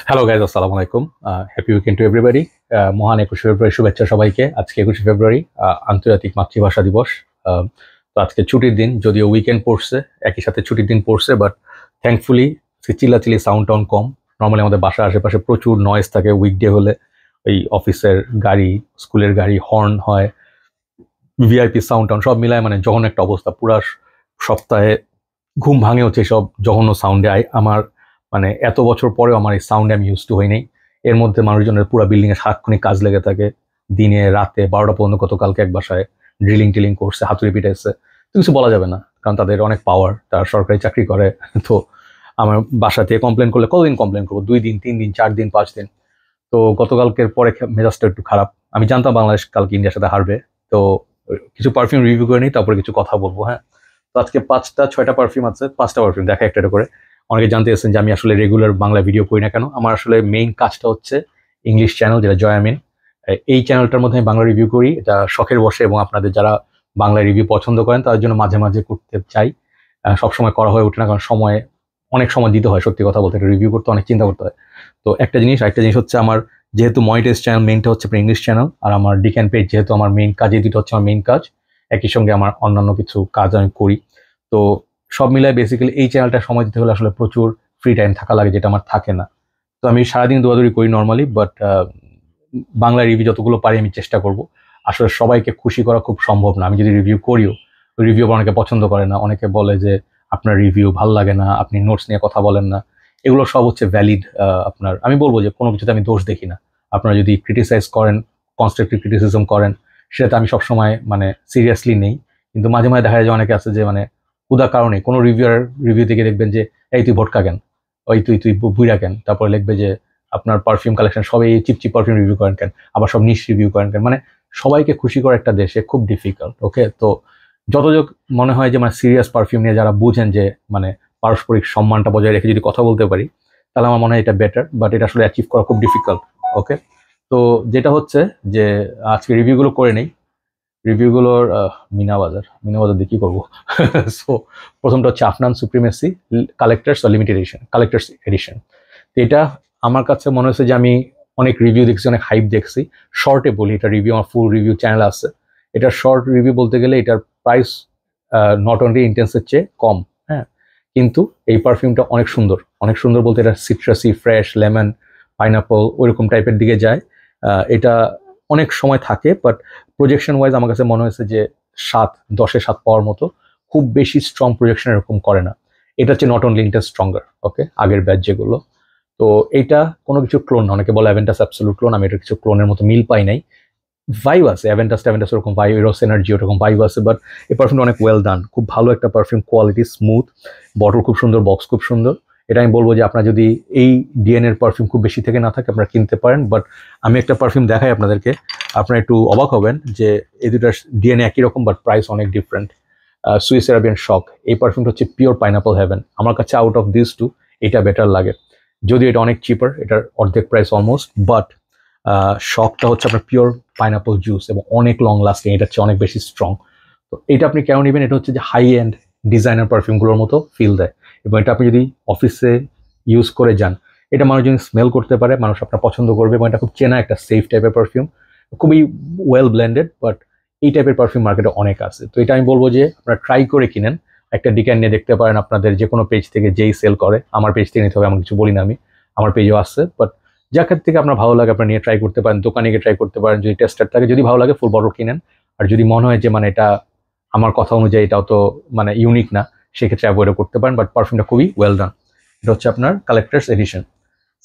Hello guys, আসসালামু আলাইকুম। Happy weekend to everybody. মহান 21শে ফেব্রুয়ারি শুভেচ্ছা সবাইকে। আজকে 21শে ফেব্রুয়ারি আন্তর্জাতিক মাতৃভাষা দিবস। তো আজকে ছুটির দিন, যদিও উইকেন্ড পড়ছে, একই সাথে ছুটির দিন পড়ছে, বাট থ্যাঙ্কফুলি চিল্লাচিল্লি সাউন্ড টাউন কম। নর্মালি আমাদের বাসার আশেপাশে প্রচুর নয়েজ থাকে উইকডে হলে। ওই অফিসের গাড়ি, স্কুলের গাড়ি, হর্ন হয়, ভিআইপি সাউন্ড টাউন সব মিলায় মানে জঘন্য একটা অবস্থা। পুরা সপ্তাহে ঘুম ভাঙে হচ্ছে সব জঘন্য সাউন্ডে। আমার মানে এত বছর পরেও আমার এই সাউন্ডে আমি ইউজ টু হই নাই। এর মধ্যে মানুষজনের পুরো বিল্ডিংয়ে সারাক্ষণিক কাজ লেগে থাকে, দিনে রাতে 12টা পর্যন্ত। গতকালকে এক বাসায় ড্রিলিং টিলিং করছে, হাতুড়ি পিটাইছে। তো কিছু বলা যাবে না, কারণ তাদের অনেক পাওয়ার, তারা সরকারি চাকরি করে। তো আমার বাসা থেকে কমপ্লেন করলে কতদিন কমপ্লেন করবো? 2 দিন, 3 দিন, 4 দিন, 5 দিন। তো গতকালকের পরে মেজাজটা একটু খারাপ। আমি জানতাম বাংলাদেশ কালকে ইন্ডিয়ার সাথে হারবে। তো কিছু পারফিউম রিভিউ করে নিই, তারপরে কিছু কথা বলবো। হ্যাঁ, তো আজকে 5টা 6টা পারফিউম আছে, 5টা পারফিউম দেখা একটা করে। অনেকে জানতে চাচ্ছেন যে আমি আসলে রেগুলার বাংলা ভিডিও করি না কেন। আমার আসলে মেইন কাজটা হচ্ছে ইংলিশ চ্যানেল, যেটা জয়ামিন। এই চ্যানেলটার মধ্যে আমি বাংলা রিভিউ করি, এটা শখের বসে, এবং আপনাদের যারা বাংলা রিভিউ পছন্দ করেন তাদের জন্য মাঝে মাঝে করতে চাই। সবসময় করা হয়ে ওঠে না, কারণ অনেক সময় দিতে হয়। সত্যি কথা বলতে, এটা রিভিউ করতে অনেক চিন্তা করতে হয়। তো একটা জিনিস হচ্ছে, আমার যেহেতু মনিটাইজ চ্যানেল মেইনটা হচ্ছে ইংলিশ চ্যানেল, আর আমার ডিক্যান পেজ যেহেতু আমার মেইন কাজ, এই দুটো হচ্ছে আমার মেইন কাজ। একই সঙ্গে আমার অন্যান্য কিছু কাজ আমি করি। তো সব মিলায় বেসিক্যালি এই চ্যানেলটা সময় দিতে হলে আসলে প্রচুর ফ্রি টাইম থাকা লাগে, যেটা আমার থাকে না। তো আমি সারাদিন দৌড়াদৌড়ি করি নর্মালি, বাট বাংলা রিভিউ যতগুলো পারি আমি চেষ্টা করব। আসলে সবাইকে খুশি করা খুব সম্ভব না। আমি যদি রিভিউ করিও, ওই রিভিউ অনেকে পছন্দ করে না, অনেকে বলে যে আপনার রিভিউ ভাল লাগে না, আপনি নোটস নিয়ে কথা বলেন না। এগুলো সব হচ্ছে ভ্যালিড। আপনার আমি বলবো যে কোনো কিছুতে আমি দোষ দেখি না। আপনারা যদি ক্রিটিসাইজ করেন, কনস্ট্রাকটিভ ক্রিটিসিজম করেন, সেটাতে আমি সবসময় মানে সিরিয়াসলি নেই। কিন্তু মাঝে মাঝে দেখা যায় যে অনেকে আছে যে মানে উদা কারণে কোনো রিভিউ থেকে দেখবেন যে এই তুই ভটকা কেন, ওই তুই তুই বুইরা কেন, তারপরে লিখবে যে আপনার পারফিউম কালেকশন সবাই চিপ পারফিউম রিভিউ করেন কেন, আবার সব নিশ রিভিউ করেন কেন। মানে সবাইকে খুশি করা একটা দেশে খুব ডিফিকাল্ট। ওকে, তো যতযোগ মনে হয় যে মানে সিরিয়াস পারফিউম নিয়ে যারা বুঝেন যে মানে পারস্পরিক সম্মানটা বজায় রেখে যদি কথা বলতে পারি, তাহলে আমার মনে হয় এটা বেটার। বাট এটা আসলে অ্যাচিভ করা খুব ডিফিকাল্ট। ওকে, তো যেটা হচ্ছে যে আজকে রিভিউগুলো করে নেই। রিভিউগুলোর মিনা বাজার দিয়ে কি করবো? সো প্রথমটা হচ্ছে আফনান সুপ্রিমেসি কালেক্টার্স এডিশন। তো এটা আমার কাছে মনে হচ্ছে যে আমি অনেক রিভিউ দেখছি, অনেক হাইপ দেখছি। শর্টে বলি, এটা রিভিউ আমার ফুল রিভিউ চ্যানেল আছে। এটা শর্ট রিভিউ বলতে গেলে এটার প্রাইস নট অনলি ইন্টেন্সের চেয়ে কম। হ্যাঁ, কিন্তু এই পারফিউমটা অনেক সুন্দর। অনেক সুন্দর বলতে এটা সিট্রাসি, ফ্রেশ, লেমন, পাইনাপল ওইরকম টাইপের দিকে যায়। এটা অনেক সময় থাকে, বাট প্রজেকশন ওয়াইজ আমার কাছে মনে হয়েছে যে 10-এ 7 পাওয়ার মতো। খুব বেশি স্ট্রং প্রজেকশন এরকম করে না। এটা হচ্ছে নট অনলি ইন্টেন্স স্ট্রঙ্গার। ওকে, আগের ব্যাচ যেগুলো। তো এইটা কোনো কিছু ক্লোন না। অনেকে বলে অ্যাভেন্টাস অ্যাবসলিউট ক্লোন, আমি এটা কিছু ক্লোনের মতো মিল পাই নাই। ভাইব আছে, অ্যাভেন্টাস ওরকম ভাইব, ইরোস এনার্জি ওরকম ভাইব আছে, বাট এই পারফিউমটা অনেক ওয়েল ডান। খুব ভালো একটা পারফিউম, কোয়ালিটি স্মুথ, বটল খুব সুন্দর, বক্স খুব সুন্দর। এটা আমি বলবো যে আপনার যদি এই ডিএন এর পারফিউম খুব বেশি থেকে না থাকে, আপনারা কিনতে পারেন। বাট আমি একটা পারফিউম দেখাই আপনাদেরকে, আপনারা একটু অবাক হবেন যে এই দুটার ডিএনএ একই রকম, বাট প্রাইস অনেক ডিফারেন্ট। সুইস আরাবিয়ান শক, এই পারফিউমটা হচ্ছে পিওর পাইনাপল হেভেন। আমার কাছে আউট অফ দিস টু এটা বেটার লাগে। যদিও এটা অনেক চিপার, এটার অর্ধেক প্রাইস অলমোস্ট, বাট শকটা হচ্ছে আপনার পিওর পাইনাপল জুস এবং অনেক লং লাস্টিং, এটা হচ্ছে অনেক বেশি স্ট্রং। তো এটা আপনি কেন নেবেন? এটা হচ্ছে যে হাই এন্ড ডিজাইনার পারফিউমগুলোর মতো ফিল দেয়, এবং এটা আপনি যদি অফিসে ইউজ করে যান, এটা মানুষ যদি স্মেল করতে পারে, মানুষ আপনার পছন্দ করবে। এবং এটা খুব চেনা একটা সেফ টাইপের পারফিউম, খুবই ওয়েল ব্লেন্ডেড। বাট এই টাইপের পারফিউম মার্কেটে অনেক আছে। তো এটা আমি বলবো যে আপনারা ট্রাই করে কিনেন। একটা ডিক্যান নিয়ে দেখতে পারেন আপনাদের যে কোনো পেজ থেকে, যেই সেল করে। আমার পেজ থেকে নিতে হবে এমন কিছু বলি না আমি, আমার পেজও আছে। বাট যার থেকে আপনার ভালো লাগে আপনার নিয়ে ট্রাই করতে পারেন, দোকানে গিয়ে ট্রাই করতে পারেন। যদি টেস্টার থাকে, যদি ভালো লাগে ফুল বটল কিনেন। আর যদি মনে হয় যে মানে এটা আমার কথা অনুযায়ী এটাও তো মানে ইউনিক না, সেক্ষেত্রে অ্যাভয়েডও করতে পারেন। বাট পারফিউমটা খুবই ওয়েল ডান। এটা হচ্ছে আপনার কালেক্টার্স এডিশন।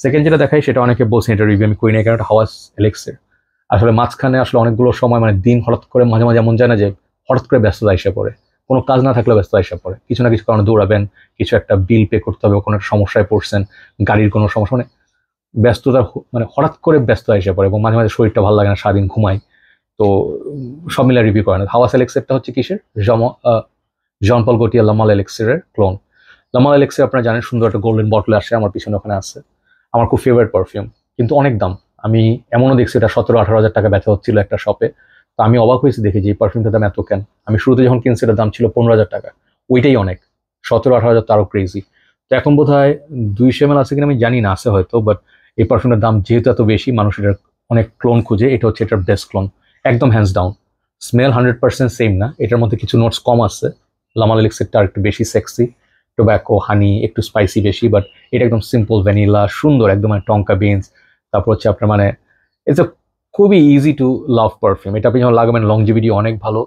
সেকেন্ড যেটা দেখাই, সেটা অনেকে বলছেন এটা রিভিউ আমি করি না, কারণ এটা হাওয়াস এলেক্সের। আসলে মাঝখানে আসলে অনেকগুলো সময় মানে দিন হঠাৎ করে মাঝে মাঝে এমন যায় না যে হঠাৎ করে ব্যস্ততা এসে পড়ে, কোনো কাজ না থাকলে ব্যস্ত এসে পড়ে, কিছু না কিছু কারণে দৌড়াবেন, কিছু একটা বিল পে করতে হবে, কোনো একটা সমস্যায় পড়ছেন, গাড়ির কোনো সমস্যা, মানে ব্যস্ততা মানে হঠাৎ করে ব্যস্ত এসে পড়ে, এবং মাঝে মাঝে শরীরটা ভালো লাগে না, সারাদিন ঘুমাই। তো সব মিলে রিভিউ করে না। হাওয়াস এলেক্সেরটা হচ্ছে কিসের? জন পল গটিয়া লামাল এলেক্সিরের ক্লোন। লামাল এলেক্সির আপনারা জানেন, সুন্দর একটা গোল্ডেন বটলে আসে, আমার পিছনে ওখানে আছে। আমার খুব ফেভারিট পারফিউম, কিন্তু অনেক দাম। আমি এমনও দেখছি এটা 17-18 হাজার টাকা বেচা হচ্ছিল একটা শপে। তো আমি অবাক হয়েছি দেখে যে এই পারফিউমটার দাম এত কেন। আমি শুরুতে যখন কিনছি এটার দাম ছিল 15,000 টাকা। ওইটাই অনেক। 17-18 হাজার তো আরও ক্রেজি। তো এখন বোধ হয় 200 ml আছে কিনা আমি জানি না, আছে হয়তো, বাট এই পারফিউমের দাম যেহেতু এত বেশি, মানুষ এটার অনেক ক্লোন খুঁজে, এটা হচ্ছে এটার বেস্ট ক্লোন, একদম হ্যান্ডস ডাউন। স্মেল 100% সেম না, এটার মধ্যে কিছু নোটস কম আছে। লামালিক্সেরটা আর একটু বেশি সেক্সি, টোব্যাকো হানি একটু স্পাইসি বেশি, বাট এটা একদম সিম্পল ভ্যানিলা, সুন্দর একদম, মানে টঙ্কা বিনস। তারপর হচ্ছে আপনার মানে ইটস এ খুবই ইজি টু লাভ পারফিউম। এটা আপনি যখন লাগাবেন লংজিভিটি অনেক ভালো।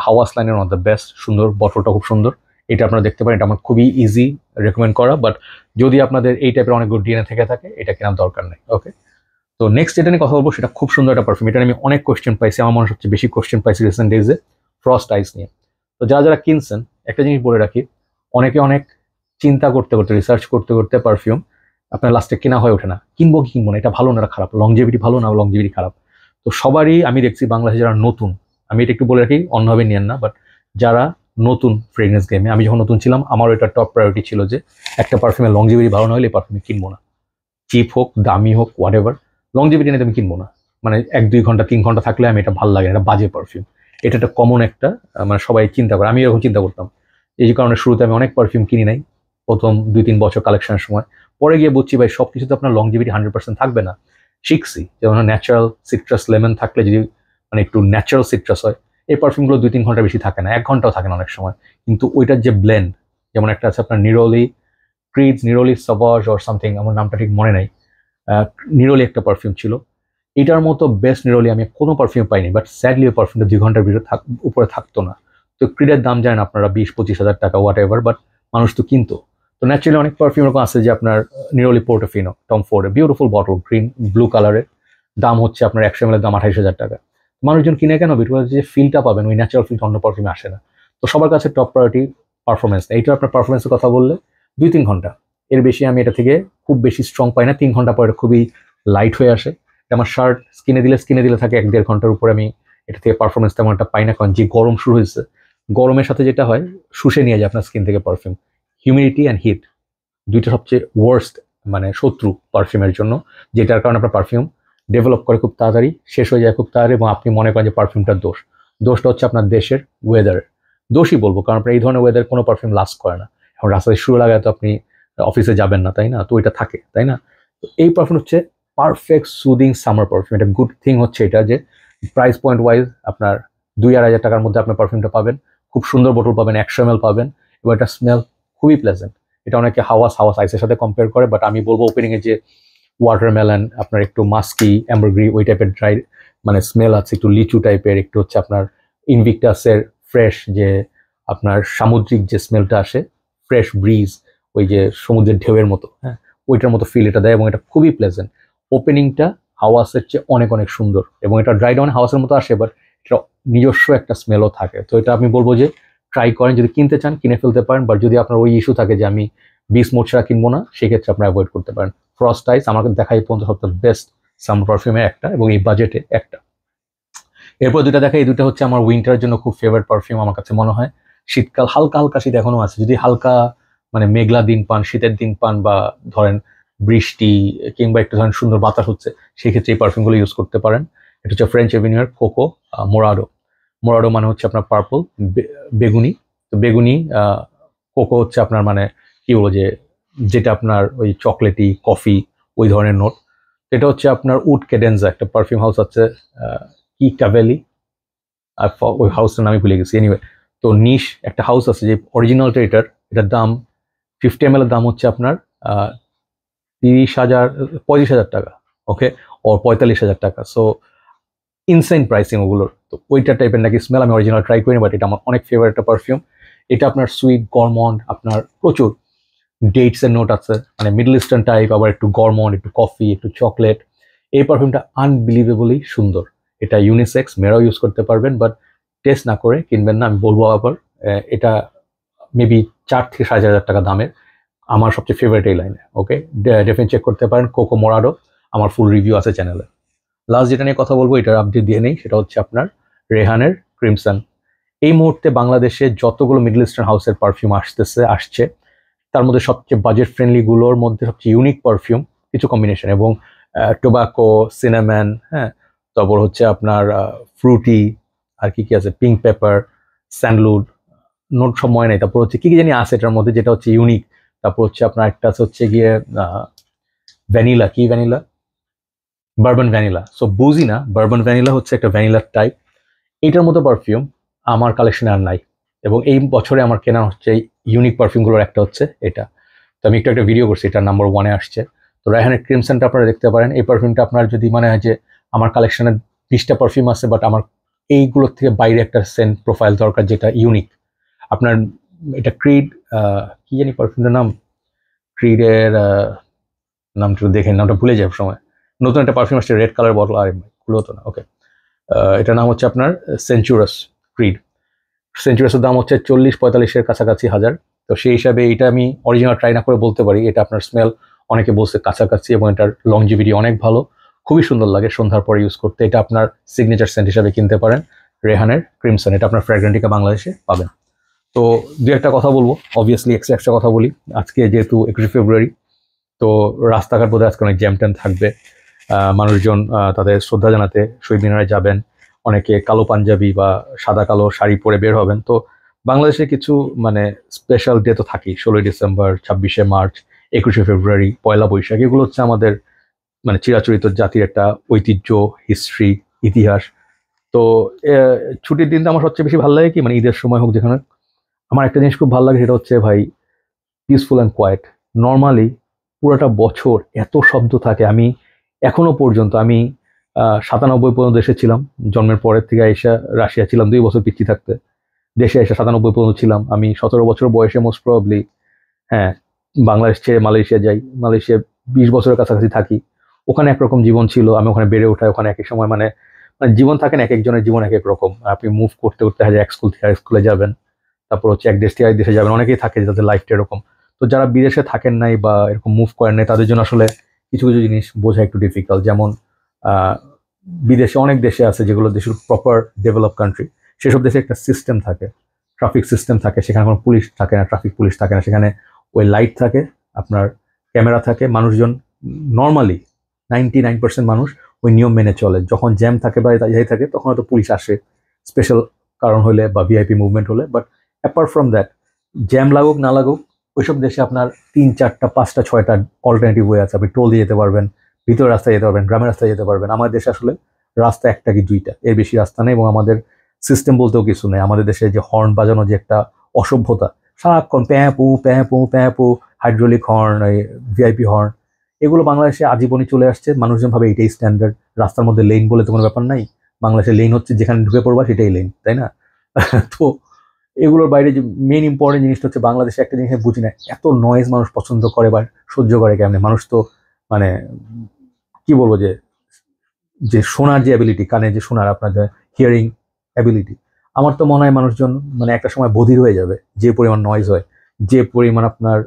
হাওয়াস লাইনের ওয়ান অফ দ্য বেস্ট, সুন্দর, বটলটা খুব সুন্দর। এটা আপনারা দেখতে পারেন, এটা আমার খুবই ইজি রেকমেন্ড করা। বাট যদি আপনাদের এই টাইপের অনেকগুলো ডিএনএ থেকে থাকে, এটা কেনার দরকার নেই। ওকে, তো নেক্সট যেটা নিয়ে কথা বলবো, সেটা খুব সুন্দর একটা পারফিউম। এটা নিয়ে আমি অনেক কোয়েশ্চেন পাইছি, আমার মনে হয় সবচেয়ে বেশি কোয়েশ্চেন পাইছি রিসেন্ট ডেজে ফ্রস্ট আইস নিয়ে। তো যারা যারা কিনছেন, একটা জিনিস বলে রাখি, অনেকে অনেক চিন্তা করতে করতে, রিসার্চ করতে করতে পারফিউম আপনার লাস্টে কেনা হয়ে ওঠে না। কিনবো কি কিনবো না, এটা ভালো না খারাপ, লংজিভিটি ভালো না লংজিভিটি খারাপ। তো সবারই আমি দেখছি বাংলাদেশে যারা নতুন, আমি এটা একটু বলে রাখি অন্যভাবে নিয়েন না, বাট যারা নতুন ফ্রেগনেন্স গেমে, আমি যখন নতুন ছিলাম আমারও এটা টপ প্রায়োরিটি ছিল যে একটা পারফিউমের লংজিভিটি ভালো না হলে এই পারফিউম কিনবো না। চিপ হোক, দামি হোক, হোয়াট এভার, লংজিভিটি নিয়ে আমি কিনবো না। মানে 1-2 ঘন্টা 3 ঘন্টা থাকলে আমি এটা ভালো লাগে না, এটা বাজে পারফিউম। এটা একটা কমন একটা, মানে সবাই চিন্তা করে, আমি এরকম চিন্তা করতাম। এই যে কারণে শুরুতে আমি অনেক পারফিউম কিনি নাই প্রথম 2-3 বছর কালেকশনের সময়। পরে গিয়ে বুঝছি ভাই সব কিছুতে আপনার লংজিভিটি 100% থাকবে না। শিখছি যেমন ন্যাচারাল সিট্রাস লেমন থাকলে যদি মানে একটু ন্যাচারাল সিট্রাস হয়, এই পারফিউমগুলো 2-3 ঘন্টা বেশি থাকে না, 1 ঘন্টাও থাকে না অনেক সময়। কিন্তু ওইটার যে ব্লেন্ড, যেমন একটা আছে আপনার নিরোলি ক্রিজ, নিরোলি সাভাজ অর সামথিং, আমার নামটা ঠিক মনে নাই, নিরোলি একটা পারফিউম ছিল, এটার মতো বেস্ট নিরোলি আমি কোনো পারফিউম পাইনি। বাট স্যাডলি ওই পারফিউমটা 2 ঘন্টার ভিতরে উপরে থাকতো না। তো ক্রিডের দাম জানেন আপনারা 20-25 হাজার টাকা, হোয়াট এভার, বাট মানুষ তো কিনতো। তো ন্যাচারালি অনেক পারফিউম এরকম আছে যে আপনার নিরোলি পোর্টোফিনো, টম ফোর্ডের বিউটিফুল বটল, গ্রিন ব্লু কালারের, দাম হচ্ছে আপনার 100 ml দাম 28,000 টাকা। মানুষজন কিনে কেন? বিকজ যে ফিলটা পাবেন ওই ন্যাচারাল ফিলটা অন্য পারফিউমে আসে না। তো সবার কাছে টপ প্রায়োরিটি পারফরমেন্স। এইটা আপনার পারফরমেন্সের কথা বললে 2-3 ঘন্টা, এর বেশি আমি এটা থেকে খুব বেশি স্ট্রং পাই না। 3 ঘন্টা পরে খুবই লাইট হয়ে আসে। আমার শার্ট স্কিনে দিলে থাকে 1-1.5 ঘন্টার উপরে আমি এটা থেকে পারফরমেন্স তেমন একটা পাই না, কারণ যে গরম শুরু হয়েছে, গরমের সাথে যেটা হয় শুষে নিয়ে যায় আপনার স্কিন থেকে পারফিউম। হিউমিডিটি অ্যান্ড হিট দুইটা সবচেয়ে ওয়ার্স্ট মানে শত্রু পারফিউমের জন্য, যেটার কারণে আপনার পারফিউম ডেভেলপ করে খুব তাড়াতাড়ি, শেষ হয়ে যায় খুব তাড়াতাড়ি, এবং আপনি মনে করেন যে পারফিউমটার দোষটা হচ্ছে আপনার দেশের ওয়েদারের দোষই বলবো, কারণ আপনার এই ধরনের ওয়েদার কোনো পারফিউম লাস্ট করে না। এখন রাস্তায় শুরু লাগায় তো আপনি অফিসে যাবেন না, তাই না? তো এটা থাকে, তাই না? তো এই পারফিউম হচ্ছে পারফেক্ট সুদিং সামার পারফিউম। এটা গুড থিং হচ্ছে এটা যে প্রাইস পয়েন্ট ওয়াইজ আপনার 2-2.5 হাজার টাকার মধ্যে আপনার পারফিউমটা পাবেন, খুব সুন্দর বোতল পাবেন, 100 ml পাবেন, এবং এটা স্মেল খুবই প্লেজেন্ট। এটা অনেকে হাওয়াস আইসের সাথে কম্পেয়ার করে, বাট আমি বলবো ওপেনিং এ যে ওয়াটারমেলন, আপনার একটু মাস্কি অ্যাম্বারগ্রি ওই টাইপের ড্রাই মানে স্মেল আছে, একটু লিচু টাইপের, একটু হচ্ছে আপনার ইনভিক্টাসের ফ্রেশ যে আপনার সামুদ্রিক যে স্মেলটা আসে, ফ্রেশ ব্রিজ, ওই যে সমুদ্রের ঢেউয়ের মতো, হ্যাঁ, ওইটার মতো ফিল এটা দেয়, এবং এটা খুবই প্লেজেন্ট। ওপেনিংটা হাওয়াসের চেয়ে অনেক অনেক সুন্দর, এবং এটা ড্রাই ডাউন হাওয়াসের মতো আসে, বাট এটা নিজস্ব একটা স্মেলও থাকে। তো এটা আমি বলবো যে ট্রাই করেন, যদি কিনতে চান কিনে ফেলতে পারেন, বাট যদি আপনার ওই ইস্যু থাকে যে আমি 20 মোড ছাড়া কিনবো না, সেক্ষেত্রে আপনার অ্যাভয়েড করতে পারেন। ফ্রস্ট আইস আমাকে দেখাই পর্যন্ত সবচেয়ে বেস্ট সামার পারফিউমের একটা, এবং এই বাজেটে একটা। এরপর দুটা দেখা, এই দুটো হচ্ছে আমার উইন্টারের জন্য খুব ফেভারিট পারফিউম আমার কাছে মনে হয়। শীতকাল হালকা হালকা শীত এখনো আছে, যদি হালকা মানে মেঘলা দিন পান, শীতের দিন পান, বা ধরেন বৃষ্টি কিংবা একটু ধরেন সুন্দর বাতাস হচ্ছে, সেক্ষেত্রে এই পারফিউমগুলো ইউজ করতে পারেন। এটা হচ্ছে ফ্রেঞ্চ এভিনিউর কোকো মোরাডো। মোরাডো মানে হচ্ছে আপনার পার্পল, বেগুনি। তো বেগুনি কোকো হচ্ছে আপনার মানে কি বলবো যে যেটা আপনার ওই চকলেটি কফি ওই ধরনের নোট। এটা হচ্ছে আপনার উড কেডেন্সা, একটা পারফিউম হাউস আছে কি কাভেলি, আর ওই হাউসটার নামই ভুলে গেছি। এনিওয়ে, তো নিশ একটা হাউস আছে যে অরিজিনালটা এটার দাম 50 ml এর দাম হচ্ছে আপনার 35,000 টাকা, ওকে, ও 45,000 টাকা। সো ইনসাইন প্রাইসিং ওগুলোর। তো ওইটা টাইপের নাকি স্মেল, আমি অরিজিনাল ট্রাই করিনি, বাট এটা আমার অনেক ফেভারিট একটা পারফিউম। এটা আপনার সুইট গরমন্ড, আপনার প্রচুর ডেটস এর নোট আছে, মানে মিডল ইস্টার্ন টাইপ, আবার একটু গরমন্ড, একটু কফি, একটু চকলেট। এই পারফিউমটা আনবিলিভেবলি সুন্দর। এটা ইউনিসেক্স, মেয়েরাও ইউজ করতে পারবেন, বাট টেস্ট না করে কিনবেন না, আমি বলবো। আবার এটা মেবি 4,000 থেকে 4,500 টাকা দামের, আমার সবচেয়ে ফেভারিট এই লাইনে। ওকে, ডেফিনেটলি চেক করতে পারেন কোকো মোরাডো, আমার ফুল রিভিউ আছে চ্যানেলে। লাস্ট যেটা নিয়ে কথা বলবো, এটার আপডেট দিয়ে নেই, সেটা হচ্ছে আপনার রেহানের ক্রিমসন। এই মুহূর্তে বাংলাদেশে যতগুলো মিডল ইস্টার্ন হাউসের পারফিউম আসছে, তার মধ্যে সবচেয়ে বাজেট ফ্রেন্ডলি গুলোর মধ্যে সবচেয়ে ইউনিক পারফিউম কিছু কম্বিনেশন, এবং টোবাকো, সিনামন, হ্যাঁ, তারপর হচ্ছে আপনার ফ্রুটি, আর কি কি আছে, পিঙ্ক পেপার, স্যান্ডলউড, নোট সব মনে নেই। তারপর হচ্ছে কি কি জানি আছে এটার মধ্যে যেটা হচ্ছে ইউনিক। তারপর হচ্ছে আপনার একটা আছে হচ্ছে গিয়ে ভ্যানিলা, কি ভ্যানিলা? Bourbon vanilla. সো বুঝি না, বারবান ভ্যানিলা হচ্ছে একটা ভ্যানিলার টাইপ। এইটার মতো পারফিউম আমার কালেকশনে আর নাই, এবং এই বছরে আমার কেনা হচ্ছে ইউনিক পারফিউমগুলোর একটা হচ্ছে এটা। তো আমি একটু একটা ভিডিও করছি, এটা নাম্বার 1-এ আসছে। তো রায়হানের ক্রিমসনটা আপনারা দেখতে পারেন। এই পারফিউমটা আপনার যদি মনে হয় যে আমার কালেকশনে 20টা পারফিউম আছে, বাট আমার এইগুলোর থেকে বাইরে একটা সেন্ট প্রোফাইল দরকার যেটা ইউনিক, আপনার এটা ক্রিড, কি জানি পারফিউমটার নাম, ক্রিডের নামটা দেখেন, নামটা ভুলে যায় সময়। নতুন একটা পারফিউম আসছে, রেড কালার বটল, আর খুলো তো না, ওকে। এটার নাম হচ্ছে আপনার সেঞ্চুরাস ক্রিড। সেঞ্চুরাসের দাম হচ্ছে 40-45-এর কাছাকাছি হাজার। তো সেই হিসাবে এটা আমি অরিজিনাল ট্রাই না করে বলতে পারি এটা আপনার স্মেল অনেকে বলছে কাছাকাছি, এবং এটার লংজিভিটি অনেক ভালো, খুবই সুন্দর লাগে সন্ধ্যার পরে ইউজ করতে। এটা আপনার সিগনেচার সেন্ট হিসাবে কিনতে পারেন, রেহানের ক্রিমসন। এটা আপনার ফ্র্যাগ্রেন্টিকা বাংলাদেশে পাবেন। তো দু একটা কথা বলবো, অবভিয়াসলি এক্সট্রা কথা বলি। আজকে যেহেতু 21শে ফেব্রুয়ারি, তো রাস্তাঘাট বোধহয় আজকে অনেক জ্যাম ট্যাম থাকবে। মানুষজন তাদের শ্রদ্ধা জানাতে শহীদ মিনারে যাবেন, অনেকে কালো পাঞ্জাবি বা সাদা কালো শাড়ি পরে বের হবেন। তো বাংলাদেশে কিছু মানে স্পেশাল ডে তো থাকেই, 16ই ডিসেম্বর, 26শে মার্চ, 21শে ফেব্রুয়ারি, পয়লা বৈশাখ। এগুলো হচ্ছে আমাদের মানে চিরাচরিত জাতির একটা ঐতিহ্য, হিস্ট্রি, ইতিহাস। তো ছুটির দিনটা আমার সবচেয়ে বেশি ভালো লাগে কি, মানে ঈদের সময় হোক যেখানে, আমার একটা জিনিস খুব ভালো লাগে, সেটা হচ্ছে ভাই পিসফুল অ্যান্ড কোয়াইট। নর্মালি পুরোটা বছর এত শব্দ থাকে। আমি এখনো পর্যন্ত, আমি 97 পর্যন্ত দেশে ছিলাম, জন্মের পরের থেকে এসে রাশিয়া ছিলাম 2 বছর পিচ্ছি থাকতে, দেশে এসে 97 পর্যন্ত ছিলাম। আমি 17 বছর বয়সে মোস্ট প্রবাবলি, হ্যাঁ, বাংলাদেশ ছেড়ে মালয়েশিয়া যাই, মালয়েশিয়া 20 বছরের কাছাকাছি থাকি। ওখানে একরকম জীবন ছিল, আমি ওখানে বেড়ে ওঠাই, ওখানে একই সময় মানে মানে জীবন থাকেন, এক একজনের জীবন এক এক রকম। আপনি মুভ করতে করতে হয় এক স্কুল থেকে আরেক স্কুলে যাবেন, তারপর হচ্ছে এক দেশ থেকে আরেক দেশে যাবেন, অনেকেই থাকে যে তাদের লাইফটা এরকম। তো যারা বিদেশে থাকেন নাই বা এরকম মুভ করেন নাই, তাদের জন্য আসলে কিছু কিছু জিনিস বোঝা একটু ডিফিকাল্ট। যেমন আহ, বিদেশে অনেক দেশে আছে যেগুলো দেশের প্রপার ডেভেলপ কান্ট্রি, সেসব দেশে একটা সিস্টেম থাকে, ট্রাফিক সিস্টেম থাকে, সেখানে কোনো পুলিশ থাকে না, ট্রাফিক পুলিশ থাকে না, সেখানে ওই লাইট থাকে, আপনার ক্যামেরা থাকে, মানুষজন নর্মালি 99% মানুষ ওই নিয়ম মেনে চলে। যখন জ্যাম থাকে বা যাই থাকে তখন হয়তো পুলিশ আসে স্পেশাল কারণ হলে বা ভিআইপি মুভমেন্ট হলে, but apart from that, jam লাগুক না লাগুক, ওইসব দেশে আপনার 3, 4, 5, 6টা অল্টারনেটিভ ওয়ে আছে। আপনি টোল দিয়ে যেতে পারবেন, ভিতরের রাস্তায় যেতে পারবেন, গ্রামের রাস্তায় যেতে পারবেন। আমাদের দেশে আসলে রাস্তা একটা কি দুইটা, এর বেশি রাস্তা নেই, এবং আমাদের সিস্টেম বলতেও কিছু নেই। আমাদের দেশে যে হর্ন বাজানো যে একটা অসভ্যতা, সারাক্ষণ প্যাঁপু প্যাঁপু প্যাঁপু, হাইড্রোলিক হর্ন, ভিআইপি হর্ন, এগুলো বাংলাদেশে আজীবনই চলে আসছে। মানুষজন ভাবে এটাই স্ট্যান্ডার্ড, রাস্তার মধ্যে লেন বলে তো কোনো ব্যাপার নাই। বাংলাদেশের লেন হচ্ছে যেখানে ঢুকে পড়বা সেটাই লেন, তাই না? তো এগুলোর বাইরে যে মেইন ইম্পর্টেন্ট জিনিসটা হচ্ছে, বাংলাদেশে একটা জিনিস বুঝি না, এত নয়েজ মানুষ পছন্দ করে বা সহ্য করে কেমনে। মানুষ তো মানে কি বলবো, যে যে শোনার যে অ্যাবিলিটি, কানে যে শোনার আপনার যে হিয়ারিং অ্যাবিলিটি, আমার তো মনে হয় মানুষজন মানে একটা সময় বধির হয়ে যাবে, যে পরিমাণ নয়েজ হয়, যে পরিমাণ আপনার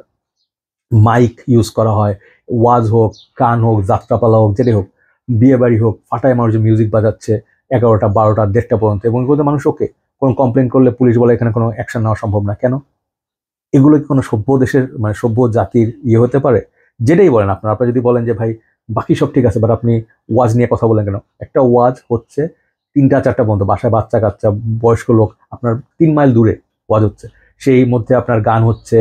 মাইক ইউজ করা হয়, ওয়াজ হোক, গান হোক, যাত্রাপালা হোক, যেটাই হোক, বিয়ে বাড়ি হোক, ফাটায় মানুষজন মিউজিক বাজাচ্ছে 11টা 12টা 1:30টা পর্যন্ত, এবং এগুলোতে মানুষ ওকে কোনো কমপ্লেন করলে পুলিশ বলে এখানে কোনো অ্যাকশন নেওয়া সম্ভব না। কেন? এগুলো কি কোনো সভ্য দেশের মানে সভ্য জাতির ইয়ে হতে পারে? যেটাই বলেন আপনারা, আপনারা যদি বলেন যে ভাই বাকি সব ঠিক আছে, বাট আপনি ওয়াজ নিয়ে কথা বলেন কেন? একটা ওয়াজ হচ্ছে 3টা 4টা পর্যন্ত, বাসায় বাচ্চা কাচ্চা বয়স্ক লোক, আপনার 3 মাইল দূরে ওয়াজ হচ্ছে, সেই মধ্যে আপনার গান হচ্ছে,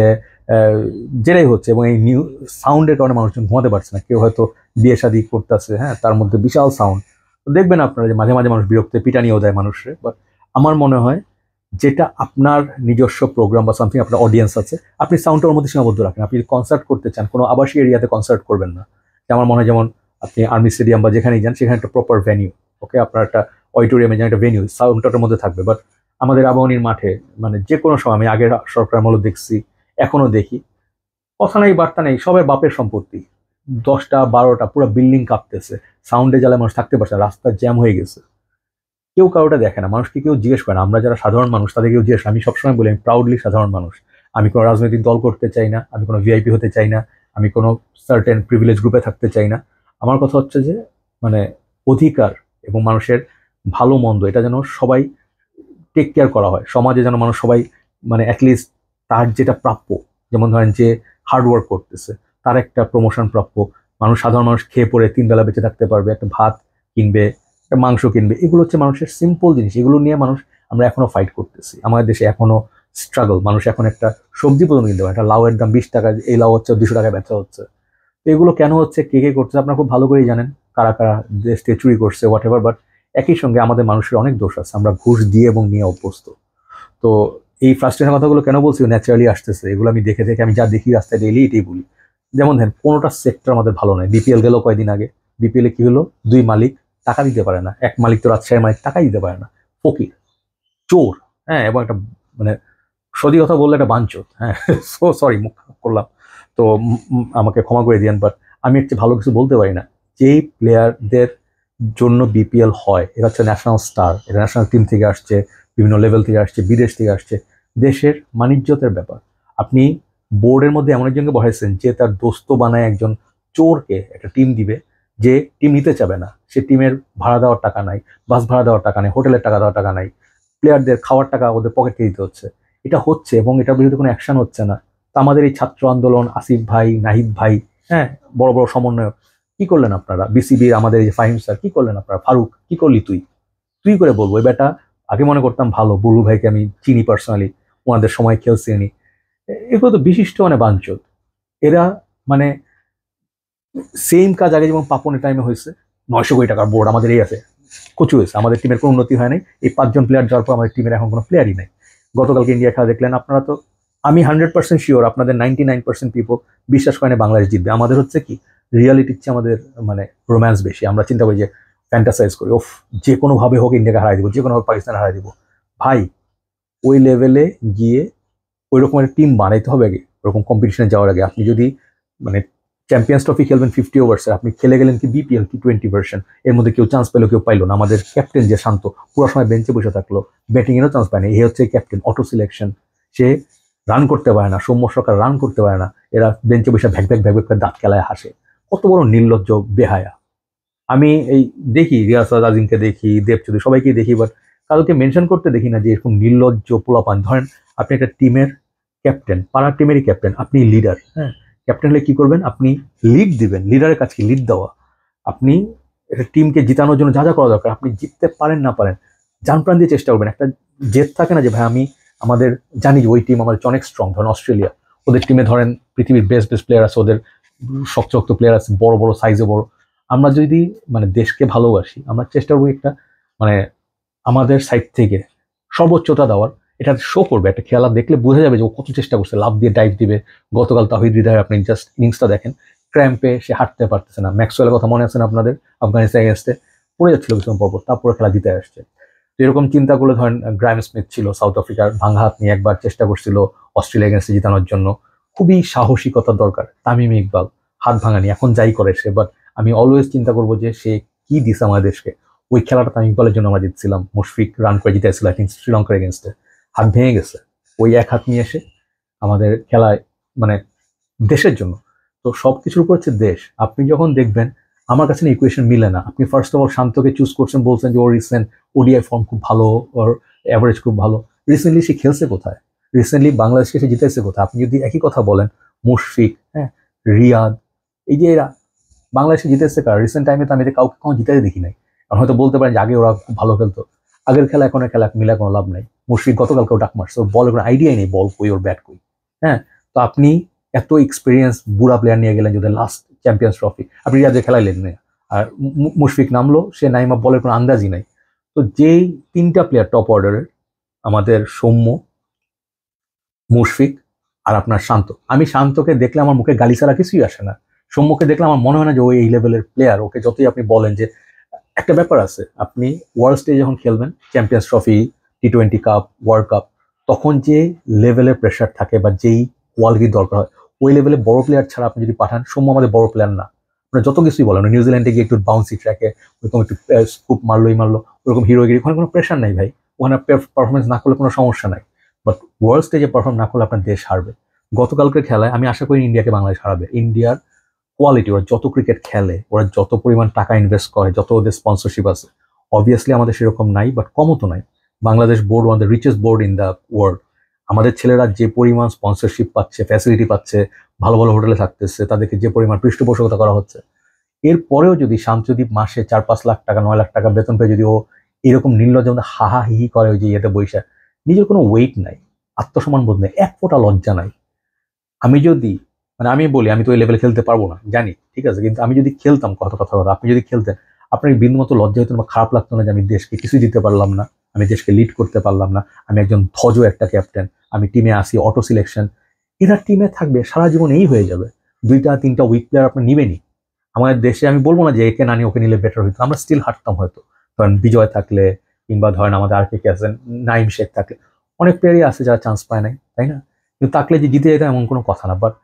যেটাই হচ্ছে, এবং এই নিউ সাউন্ডের কারণে মানুষজন ঘুমাতে পারছে না। কেউ হয়তো বিয়ে শাদী করতেছে, হ্যাঁ, তার মধ্যে বিশাল সাউন্ড। দেখবেন আপনারা যে মাঝে মাঝে মানুষ বিরক্ত পিটানিও দেয় মানুষের। বাট আমার মনে হয় যেটা আপনার নিজস্ব প্রোগ্রাম বা সামথিং, আপনার অডিয়েন্স আছে, আপনি সাউন্ডটার মধ্যে সীমাবদ্ধ রাখেন। আপনি কনসার্ট করতে চান, কোনো আবাসিক এরিয়াতে কনসার্ট করবেন না। আমার মনে হয় যেমন আপনি আর্মি স্টেডিয়াম বা যেখানেই যান, সেখানে একটা প্রপার ভেনিউ, ওকে, আপনার একটা অডিটোরিয়ামে যেন একটা ভেনিউ, সাউন্ডটার মধ্যে থাকবে। বাট আমাদের আবাহনীর মাঠে মানে যে কোনো সময়, আমি আগের সরকার আমলে দেখছি, এখনো দেখি, কথা নেই বার্তা নেই, সবাই বাপের সম্পত্তি, 10টা 12টা পুরো বিল্ডিং কাঁপতেছে, সাউন্ডে জ্বালায় মানুষ থাকতে পারছে না, রাস্তা জ্যাম হয়ে গেছে, কেউ কারোটা দেখে না, মানুষকে কেউ জিজ্ঞেস করে না। আমরা যারা সাধারণ মানুষ তাদের কেউ জিজ্ঞেস, আমি সবসময় বলি আমি প্রাউডলি সাধারণ মানুষ। আমি কোনো রাজনৈতিক দল করতে চাই না, আমি কোনো ভিআইপি হতে চাই না, আমি কোনো সার্টেন প্রিভিলেজ গ্রুপে থাকতে চাই না। আমার কথা হচ্ছে যে মানে অধিকার এবং মানুষের ভালো মন্দ এটা যেন সবাই টেক কেয়ার করা হয়, সমাজে যেন মানুষ সবাই মানে অ্যাটলিস্ট তার যেটা প্রাপ্য, যেমন ধরেন যে হার্ডওয়ার্ক করতেছে তার একটা প্রমোশন প্রাপ্য, মানুষ সাধারণ মানুষ খেয়ে পরে 3 বেলা বেঁচে থাকতে পারবে, একটা ভাত কিনবে, একটা মাংস কিনবে, এগুলো হচ্ছে মানুষের সিম্পল জিনিস। এগুলো নিয়ে মানুষ, আমরা এখনো ফাইট করতেছি, আমাদের দেশে এখনো স্ট্রাগল। মানুষ এখন একটা সবজি পর্যন্ত কিনতে পারে, একটা লাউয়ের দাম 20 টাকা, এই লাউ হচ্ছে 200 টাকায় বেচা হচ্ছে। এগুলো কেন হচ্ছে, কে কে করছে আপনারা খুব ভালো করেই জানেন, কারা কারা দেশ থেকে চুরি করছে হোয়াট এভার। বাট একই সঙ্গে আমাদের মানুষের অনেক দোষ আছে, আমরা ঘুষ দিয়ে এবং নিয়ে অভ্যস্ত। তো এই ফ্রাস্ট্রেশন কথাগুলো কেন বলছি, ন্যাচারালি আসতেছে, এগুলো আমি দেখে দেখে আমি যা দেখি রাস্তায় ডেইলি এটাই বলি। যেমন ধরেন কোনোটা সেক্টর আমাদের ভালো নয়, বিপিএল গেল কয়েকদিন আগে, বিপিএল এ কি হলো, দুই মালিক টাকা দিতে পারে না, এক মালিক তো রাজশাহীর মালিক টাকাই দিতে পারে না, ফকির, চোর, হ্যাঁ, এবং একটা মানে সত্যি কথা বললে একটা বাঞ্চোত, হ্যাঁ। সো সরি, মুখ খারাপ করলাম, তো আমাকে ক্ষমা করে দিয়েন, বাট আমি একটু ভালো কিছু বলতে পারি না। যেই প্লেয়ারদের জন্য বিপিএল হয়, এরা হচ্ছে ন্যাশনাল স্টার, এরা ন্যাশনাল টিম থেকে আসছে, বিভিন্ন লেভেল থেকে আসছে, বিদেশ থেকে আসছে, দেশের মানিজ্যতের ব্যাপার। আপনি বোর্ডের মধ্যে এমন একজনকে বসাইছেন যে তার দোস্ত বানায় একজন চোরকে একটা টিম দিবে, যে টিম নিতে চাবে না, সে টিমের ভাড়া দেওয়ার টাকা নাই, বাস ভাড়া দেওয়ার টাকা নেই, হোটেলের টাকা দেওয়ার টাকা নাই, প্লেয়ারদের খাওয়ার টাকা ওদের পকেটে দিতে হচ্ছে। এটা হচ্ছে এবং এটার বিরুদ্ধে কোনো অ্যাকশন হচ্ছে না। তো আমাদের এই ছাত্র আন্দোলন, আসিফ ভাই, নাহিদ ভাই, হ্যাঁ, বড় বড় সমন্বয়ক, কি করলেন আপনারা? বিসিবির আমাদের এই যে ফাহিম স্যার, কি করলেন আপনারা? ফারুক, কি করলি তুই? তুই করে বলবো এই বেটা, আগে মনে করতাম ভালো, বুলু ভাইকে আমি চিনি পার্সোনালি, ওনাদের সময় খেলছি উনি, এগুলো তো বিশিষ্ট মানে বাঞ্চোত। এরা মানে সেম কাজ আগে যেমন পাপনের টাইমে হয়েছে, 900 কোটি টাকার বোর্ড আমাদের এই আছে, কচু হয়েছে, আমাদের টিমের কোনো উন্নতি হয় নাই। এই 5জন প্লেয়ার যাওয়ার পর আমাদের টিমের এখন কোনো প্লেয়ারই নাই। গতকালকে ইন্ডিয়া খেলা দেখলেন আপনারা, তো আমি 100% শিওর আপনাদের 99% পিপল বিশ্বাস করেন বাংলাদেশ জিতবে। আমাদের হচ্ছে কি, রিয়ালিটির চেয়ে আমাদের মানে রোম্যান্স বেশি। আমরা চিন্তা করি যে, ফ্যান্টাসাইজ করি, ওফ, যে কোনোভাবে হোক ইন্ডিয়াকে হারাই দিব, যে কোনোভাবে পাকিস্তান হারাই দিব। ভাই, ওই লেভেলে গিয়ে ওই রকম একটা টিম বানাইতে হবে আগে, ওরকম কম্পিটিশনে যাওয়ার আগে। আপনি যদি মানে চ্যাম্পিয়ন্স ট্রফি খেলবেন 50 ওভার্সে, আপনি খেলে গেলেন কি বিপিএল T20 ভার্সন, এর মধ্যে কেউ চান্স পেলো, কেউ পাইলো না। আমাদের ক্যাপ্টেন যে শান্ত, পুরো সময় বেঞ্চে বসে থাকলো, ব্যাটিংয়েরও চান্স পায়নি, এ হচ্ছে ক্যাপ্টেন, অটো সিলেকশন, সে রান করতে পারে না, সৌম্য সরকার রান করতে পারে না, এরা বেঞ্চে বসে ভ্যাক ভ্যাক ভ্যাক ভ্যাক করে দাঁত খেলায় হাসে। কত বড় নির্লজ্জ বেহায়া। আমি এই দেখি রিয়াসাদ আজিমকে দেখি, দেবচৌধুরী, সবাইকেই দেখি, বাট কাউকে মেনশন করতে দেখি না যে এরকম নির্লজ্জ পোলাপান। ধরেন আপনি একটা টিমের ক্যাপ্টেন, পাড়ার টিমেরই ক্যাপ্টেন, আপনি লিডার, হ্যাঁ, ক্যাপ্টেন হলে কি করবেন, আপনি লিড দিবেন, লিডারের কাছে লিড দেওয়া। আপনি একটা টিমকে জিতানোর জন্য যা যা করা দরকার, আপনি জিততে পারেন না পারেন, জান প্রাণ দিয়ে চেষ্টা করবেন। একটা জেদ থাকে না যে ভাই আমি, আমাদের জানি যে ওই টিম আমাদের অনেক স্ট্রং, ধরেন অস্ট্রেলিয়া, ওদের টিমে ধরেন পৃথিবীর বেস্ট বেস্ট প্লেয়ার আছে, ওদের শক্ত শক্ত প্লেয়ার আছে, বড় বড় সাইজে বড়। আমরা যদি মানে দেশকে ভালোবাসি, আমরা চেষ্টা করবো একটা মানে আমাদের সাইড থেকে সর্বোচ্চতা দেওয়ার। এটা শো করবে, একটা খেলা দেখলে বোঝা যাবে যে ও কত চেষ্টা করছে, লাভ দিয়ে ডাইভ দিবে। গতকাল তাহিদ হৃদয়ের আপনি জাস্ট ইনিংসটা দেখেন, ক্র্যাম্পে সে হাঁটতে পারতেছে না। ম্যাক্সওয়েলের কথা মনে আছে না আপনাদের, আফগানিস্তান এগেন্স্টে পড়ে যাচ্ছিল কিছুক্ষণ পর, তারপরে খেলা জিতে আসছে। তো এরকম চিন্তা করলে ধরেন গ্রাইম স্মিথ ছিল সাউথ আফ্রিকার, ভাঙা হাত নিয়ে একবার চেষ্টা করছিল অস্ট্রেলিয়া এগেন্স্টে জিতানোর জন্য, খুবই সাহসিকতার দরকার। তামিম ইকবাল হাত ভাঙানি, এখন যাই করে সে, বাট আমি অলওয়েজ চিন্তা করবো যে সে কি দিছে আমাদের দেশকে। ওই খেলাটা তামিম ইকবালের জন্য আমরা জিতছিলাম, মুশফিক রান করে জিতেছিল আই থিঙ্ক শ্রীলঙ্কার এগেনস্টে, হাত ভেঙে গেছে, ওই এক হাত নিয়ে এসে আমাদের খেলায় মানে দেশের জন্য। তো সব কিছুর উপর হচ্ছে দেশ। আপনি যখন দেখবেন আমার কাছে না ইকুয়েশন মিলে না, আপনি ফার্স্ট অফ অল শান্তকে চুজ করছেন, বলছেন যে ওর রিসেন্ট ওডিআই ফর্ম খুব ভালো, ওর অ্যাভারেজ খুব ভালো। রিসেন্টলি সে খেলছে কোথায়? রিসেন্টলি বাংলাদেশকে সে জিতেছে কোথায়? আপনি যদি একই কথা বলেন, মুশফিক, হ্যাঁ, রিয়াদ, এই যে এরা বাংলাদেশে জিতেছে কার রিসেন্ট টাইমে? তো আমি এদের কাউকে কোনো জিতাতে দেখি নাই। কারণ হয়তো বলতে পারেন যে আগে ওরা খুব ভালো খেলতো, আগের খেলা এখনের খেলা মিলা কোনো লাভ নাই। মুশফিক গতকালকেও ডাক মারছে, ওর বলের কোনো আইডিয়াই নেই, বল কই, ওর ব্যাট কই, হ্যাঁ। তো আপনি এত এক্সপিরিয়েন্স বুড়া প্লেয়ার নিয়ে গেলেন, যদি লাস্ট চ্যাম্পিয়ন্স ট্রফি আপনি রিয়াজে খেলাইলেন না, আর মুশফিক নামলো, সে নাইমা বলের কোনো আন্দাজই নাই। তো যেই তিনটা প্লেয়ার টপ অর্ডারের, আমাদের সৌম্য, মুশফিক আর আপনার শান্ত, আমি শান্তকে দেখলে আমার মুখে গালি ছাড়া কিছুই আসে না। সৌম্যকে দেখলে আমার মনে হয় না যে ওই এই লেভেলের প্লেয়ার। ওকে যতই আপনি বলেন যে, একটা ব্যাপার আছে, আপনি ওয়ার্ল্ড স্টেজে যখন খেলবেন, champions trophy, T20 cup, world cup, তখন যে লেভেলের প্রেশার থাকে বা যেই কোয়ালিটির দরকার হয়, ওই লেভেলে বড় প্লেয়ার ছাড়া আপনি যদি পাঠান, সৌম্য আমাদের বড় প্লেয়ার না। মানে যত কিছুই বলেন, নিউজিল্যান্ডে গিয়ে একটু বাউন্সি ট্র্যাকে ওরকম একটু স্কুপ মারলোই মারলো, ওরকম হিরোগিরি, ওখানে কোনো প্রেশার নাই ভাই, ওখানে পারফরমেন্স না করলে কোনো সমস্যা নাই। বাট ওয়ার্ল্ড স্টেজে পারফর্ম না করলে আপনার দেশ হারবে। গতকালকের খেলায় আমি আশা করি ইন্ডিয়াকে বাংলাদেশ হারাবে। ইন্ডিয়ার কোয়ালিটি, ওরা যত ক্রিকেট খেলে, ওরা যত পরিমাণ টাকা ইনভেস্ট করে, যত ওদের স্পন্সরশিপ আছে, অবভিয়াসলি আমাদের সেরকম নাই, বাট কমও তো নাই। Bangladesh board one the richest board in the world. আমাদের ছেলেরা যে পরিমাণ স্পন্সরশিপ পাচ্ছে, ফ্যাসিলিটি পাচ্ছে, ভালো ভালো হোটেলে থাকতেছে, তাদেরকে যে পরিমাণ পৃষ্ঠপোষকতা করা হচ্ছে, এরপরেও যদি শান্তদ্বীপ মাসে 4-5 লাখ টাকা, 9 লাখ টাকা বেতন পেয়ে যদি ও এরকম নির্লজ্জ মধ্যে হাহা হিহি করে, ওই যে ইয়েতে বৈশা, নিজের কোনো ওয়েট নাই, আত্মসম্মান বোধ নেই, এক ফোঁটা লজ্জা নাই। আমি যদি মানে আমি বলি আমি তো ওই লেভেলে খেলতে পারবো না জানি, ঠিক আছে, কিন্তু আমি যদি খেলতাম, কথা কথা কথা আপনি যদি খেলতেন, আপনার বিন্দুমাত্র লজ্জা হতো না বা খারাপ লাগতো না যে আমি দেশকে কিছুই দিতে পারলাম না, আমি দেশকে লিড করতে পারলাম না, আমি একজন ধ্বজ একটা ক্যাপ্টেন, আমি টিমে আসি অটো সিলেকশন, এরা টিমে থাকবে সারা জীবন এই হয়ে যাবে, 2-3টা উইক প্লেয়ার আপনি নিবেনই। আমাদের দেশে আমি বলবো না যে একে না নিয়ে ওকে নিলে বেটার হইতো, আমরা স্টিল হারতাম হয়তো, ধরেন বিজয় থাকলে কিংবা ধরেন আমাদের আর কে আছেন, নাইম শেখ থাকলে, অনেক প্লেয়ারই আছে যারা চান্স পায় নাই, তাই না? কিন্তু থাকলে যে জিতে যেত এমন কোনো কথা না। বাট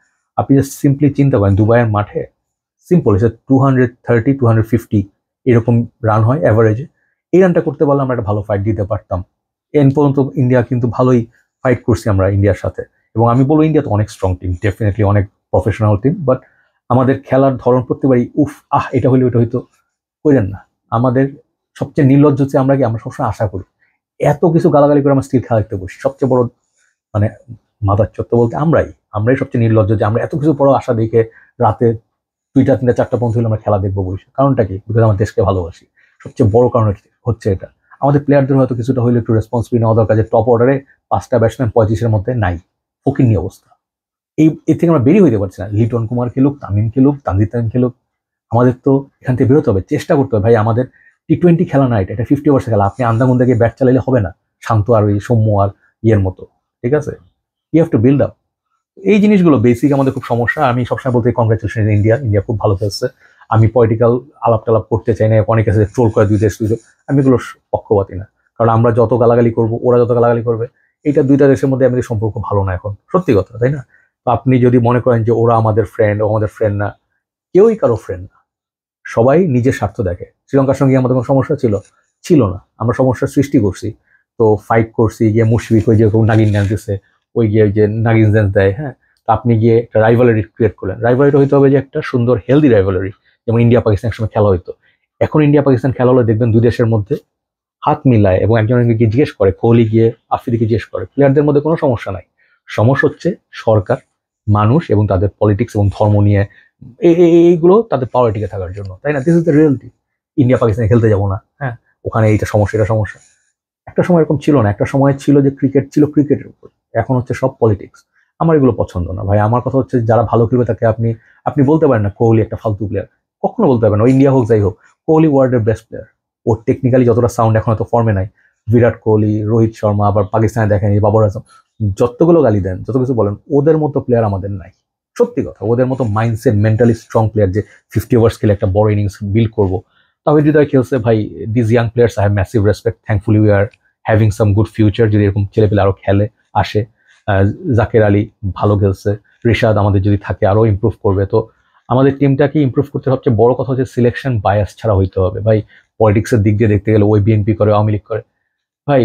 আপনি জাস্ট সিম্পলি চিন্তা করেন দুবাইয়ের মাঠে সিম্পল এসে 230-250 এরকম রান হয় অ্যাভারেজে, এই রানটা করতে পারলে আমরা একটা ভালো ফাইট দিতে পারতাম। এন পর্যন্ত ইন্ডিয়া কিন্তু ভালোই ফাইট করছি আমরা ইন্ডিয়ার সাথে, এবং আমি বলবো ইন্ডিয়া তো অনেক স্ট্রং টিম, ডেফিনেটলি অনেক প্রফেশনাল টিম, বাট আমাদের খেলার ধরন প্রত্যেকবারই এটা হইলে ওইটা হয়তো করেন না। আমাদের সবচেয়ে নির্লজ্জ হচ্ছে আমরা সবসময় আশা করি, এত কিছু গালাগালি করে আমরা স্টিল খেলা দেখতে বসি। সবচেয়ে বড় মানে মাদার চত্ব বলতে আমরাই সবচেয়ে নির্লজ্জ যে আমরা এত কিছু বড় আশা দেখে রাতে 2টা 3টা 4টা পর্যন্ত হলে আমরা খেলা দেখবো বসে। কারণটা কি? বিকজ আমার দেশকে ভালোবাসি। সবচেয়ে বড় কারণ হচ্ছে এটা। আমাদের প্লেয়ারদের হয়তো কিছুটা হইলে একটু রেসপন্সিবিলিটি নেওয়া দরকার যে টপ অর্ডারে 5টা ব্যাটসম্যান 35-এর মধ্যে নাই, ফকিন্নি অবস্থা। এর থেকে আমরা বেরিয়ে হইতে পারছি না। লিটন কুমার খেলুক, তামিম খেলুক, তানজিদ তামিম খেলুক, আমাদের তো এখান থেকে বেরোতে হবে, চেষ্টা করতে হবে ভাই। আমাদের T20 খেলা না, এটা 50 ওভার্সে খেলা। আপনি আন্দামুন্দা গিয়ে ব্যাট চালাইলে হবে না, শান্ত আর ওই সৌম্য আর ইয়ের মতো, ঠিক আছে? You have to build up. এই জিনিসগুলো বেসিক আমাদের খুব সমস্যা। আমি সবসময় বলতে কংগ্রেচুলেশন ইন্ডিয়া খুব ভালো খেলছে। আমি পলিটিক্যাল আলাপ টালাপ করতে চাই না, অনেকে আছে ট্রোল করে দুই দেশ দুইজন, আমি এগুলো পক্ষপাতি না। কারণ আমরা যত গালাগালি করবো, ওরা যত গালাগালি করবে, এটা 2টা দেশের মধ্যে আমাদের সম্পর্ক ভালো না এখন, সত্যি কথা, তাই না? তো আপনি যদি মনে করেন যে ওরা আমাদের ফ্রেন্ড, ও আমাদের ফ্রেন্ড না, কেউই কারো ফ্রেন্ড না, সবাই নিজের স্বার্থ দেখে। শ্রীলঙ্কার সঙ্গে আমাদের কোনো সমস্যা ছিল না, আমরা সমস্যার সৃষ্টি করছি, তো ফাইট করছি, গিয়ে মুশফিক ওই যে নাগিন ড্যান্স দিচ্ছে, ওই গিয়ে যে নাগিন ড্যান্স দেয়, হ্যাঁ, তো আপনি গিয়ে একটা রাইভালারি ক্রিয়েট করলেন। রাইভালারিটা হইতে হবে যে একটা সুন্দর হেলদি রাইভালারি, যেমন ইন্ডিয়া পাকিস্তান একসময় খেলা হইতো। এখন ইন্ডিয়া পাকিস্তান খেলা হলে দেখবেন দুই দেশের মধ্যে হাত মিলায় এবং একজনকে গিয়ে জিজ্ঞেস করে, কোহলি গিয়ে আফ্রিদিকে জিজ্ঞেস করে, প্লেয়ারদের মধ্যে কোনো সমস্যা নাই। সমস্যা হচ্ছে সরকার, মানুষ এবং তাদের পলিটিক্স এবং ধর্ম নিয়ে এইগুলো তাদের পাওয়ার টিকে থাকার জন্য, তাই না? This is the reality. India পাকিস্তানে খেলতে যাবো না, হ্যাঁ, ওখানে এইটা সমস্যা, এটা সমস্যা। একটা সময় এরকম ছিল না, একটা সময় ছিল যে ক্রিকেট ছিল ক্রিকেটের উপর, এখন হচ্ছে সব পলিটিক্স। আমার এগুলো পছন্দ না ভাই। আমার কথা হচ্ছে যারা ভালো খেলবে তাকে আপনি আপনি বলতে পারেন না কোহলি একটা ফালতু প্লেয়ার, কখনো বলতে পারবেন না। ইন্ডিয়া হোক যাই হোক, কোহলি ওয়ার্ল্ডের বেস্ট প্লেয়ার। ওর টেকনিক্যালি যতটা সাউন্ড এখন হয়তো ফর্মে নাই। বিরাট কোহলি, রোহিত শর্মা, আবার পাকিস্তানে দেখেনি বাবর আজম, যতগুলো গালি দেন, যত কিছু বলেন, ওদের মতো প্লেয়ার আমাদের নাই। সত্যি কথা, ওদের মতো মাইন্ডসেট মেন্টালি স্ট্রং প্লেয়ার যে 50 ওভার্স খেলে একটা বড় ইনিংস বিল্ড করবো, তাও হৃদয় খেলছে ভাই। This young players I have massive respect, thankfully we are having some good future. যদি এরকম ছেলেপেলে আরো খেলে আসে, জাকের আলী ভালো খেলছে, রিশাদ আমাদের যদি থাকে আরো ইমপ্রুভ করবে। তো আমাদের টিমটাকে ইমপ্রুভ করতে সবচেয়ে বড় কথা হচ্ছে সিলেকশন বায়াস ছাড়া হইতে হবে ভাই। পলিটিক্সের দিক দিয়ে দেখতে গেলে ওই বিএনপি করে, আওয়ামী লীগ করে, ভাই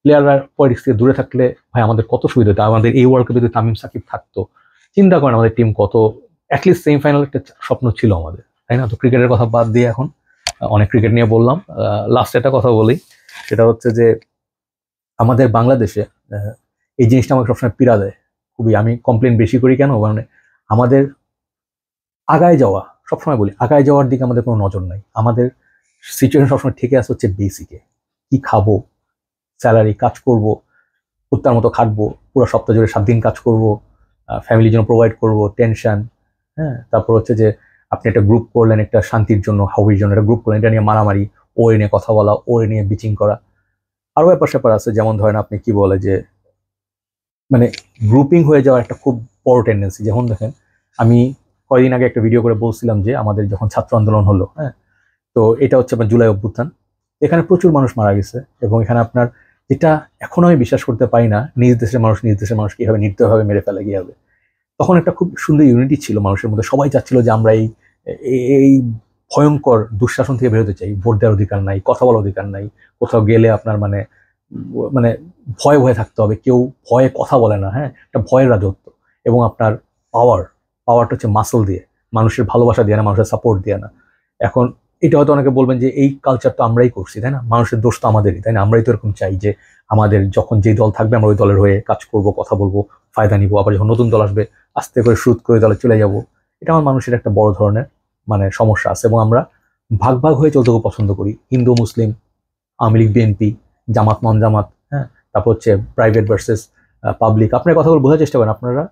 প্লেয়াররা পলিটিক্স থেকে দূরে থাকলে ভাই আমাদের কত সুবিধা হতো। আমাদের এই ওয়ার্ল্ড কাপে যদি তামিম সাকিব থাকতো, চিন্তা করেন আমাদের টিম কত, অ্যাটলিস্ট সেমিফাইনাল একটা স্বপ্ন ছিল আমাদের, তাই না? তো ক্রিকেটের কথা বাদ দিয়ে এখন অনেক ক্রিকেট নিয়ে বললাম, লাস্ট একটা কথা বলি, সেটা হচ্ছে যে আমাদের বাংলাদেশে এই জিনিসটা আমাকে সবসময় পীড়া দেয় খুবই। আমি কমপ্লেন বেশি করি কেন? মানে আমাদের আগায় যাওয়া, সবসময় বলি আগায় যাওয়ার দিকে আমাদের কোনো নজর নাই। আমাদের সিচুয়েশন সবসময় থেকে আসে হচ্ছে বেসিকে, কি খাবো, স্যালারি, কাজ করব, কুত্তার মতো খাটবো, পুরো সপ্তাহ জুড়ে 7 দিন কাজ করব, ফ্যামিলির জন্য প্রোভাইড করব, টেনশন, হ্যাঁ। তারপর হচ্ছে যে আপনি একটা গ্রুপ করলেন একটা শান্তির জন্য, হবির জন্য একটা গ্রুপ করলেন, এটা নিয়ে মারামারি, ওরে নিয়ে কথা বলা, ওরে নিয়ে বিচিং করা। আরও ব্যাপার স্যাপার আছে, যেমন ধরেন আপনি কি বলে যে মানে গ্রুপিং হয়ে যাওয়ার একটা খুব বড় টেন্ডেন্সি। যেমন দেখেন, আমি কয়েকদিন আগে একটা ভিডিও করে বলছিলাম যে আমাদের যখন ছাত্র আন্দোলন হলো, হ্যাঁ, তো এটা হচ্ছে আপনার জুলাই অভ্যুত্থান, এখানে প্রচুর মানুষ মারা গেছে, এবং এখানে আপনার যেটা এখনো আমি বিশ্বাস করতে পারি না, নিজ দেশের মানুষ কীভাবে নির্দয়ভাবে মেরে ফেলে গিয়ে হবে। তখন একটা খুব সুন্দর ইউনিটি ছিল মানুষের মধ্যে, সবাই চাচ্ছিল যে আমরা এই ভয়ঙ্কর দুঃশাসন থেকে বেরোতে চাই। ভোট দেওয়ার অধিকার নাই, কথা বলার অধিকার নাই, কোথাও গেলে আপনার মানে মানে ভয়ে ভয়ে থাকতে হবে, কেউ ভয়ে কথা বলে না, হ্যাঁ, একটা ভয়ের রাজত্ব। এবং আপনার পাওয়ারটা হচ্ছে মাসল দিয়ে, মানুষের ভালোবাসা দিয়ে না, মানুষের সাপোর্ট দিয়ে না। এখন এটা হয়তো অনেকে বলবেন যে এই কালচার তো আমরাই করছি, তাই না? মানুষের দোষ তো আমাদেরই, তাই না? আমরাই তো এরকম চাই যে আমাদের যখন যেই দল থাকবে আমরা ওই দলের হয়ে কাজ করব, কথা বলবো, ফায়দা নিবো, আবার যখন নতুন দল আসবে আস্তে করে শুট করে দলে চলে যাব। এটা আমার মানুষের একটা বড় ধরনের মানে সমস্যা আছে, এবং আমরা ভাগ ভাগ হয়ে চলতে খুব পছন্দ করি। হিন্দু মুসলিম, আওয়ামী লীগ বিএনপি, জামাত নন জামাত, হ্যাঁ, তারপর হচ্ছে প্রাইভেট ভার্সেস পাবলিক। আপনার কথাগুলো বোঝার চেষ্টা করেন, আপনারা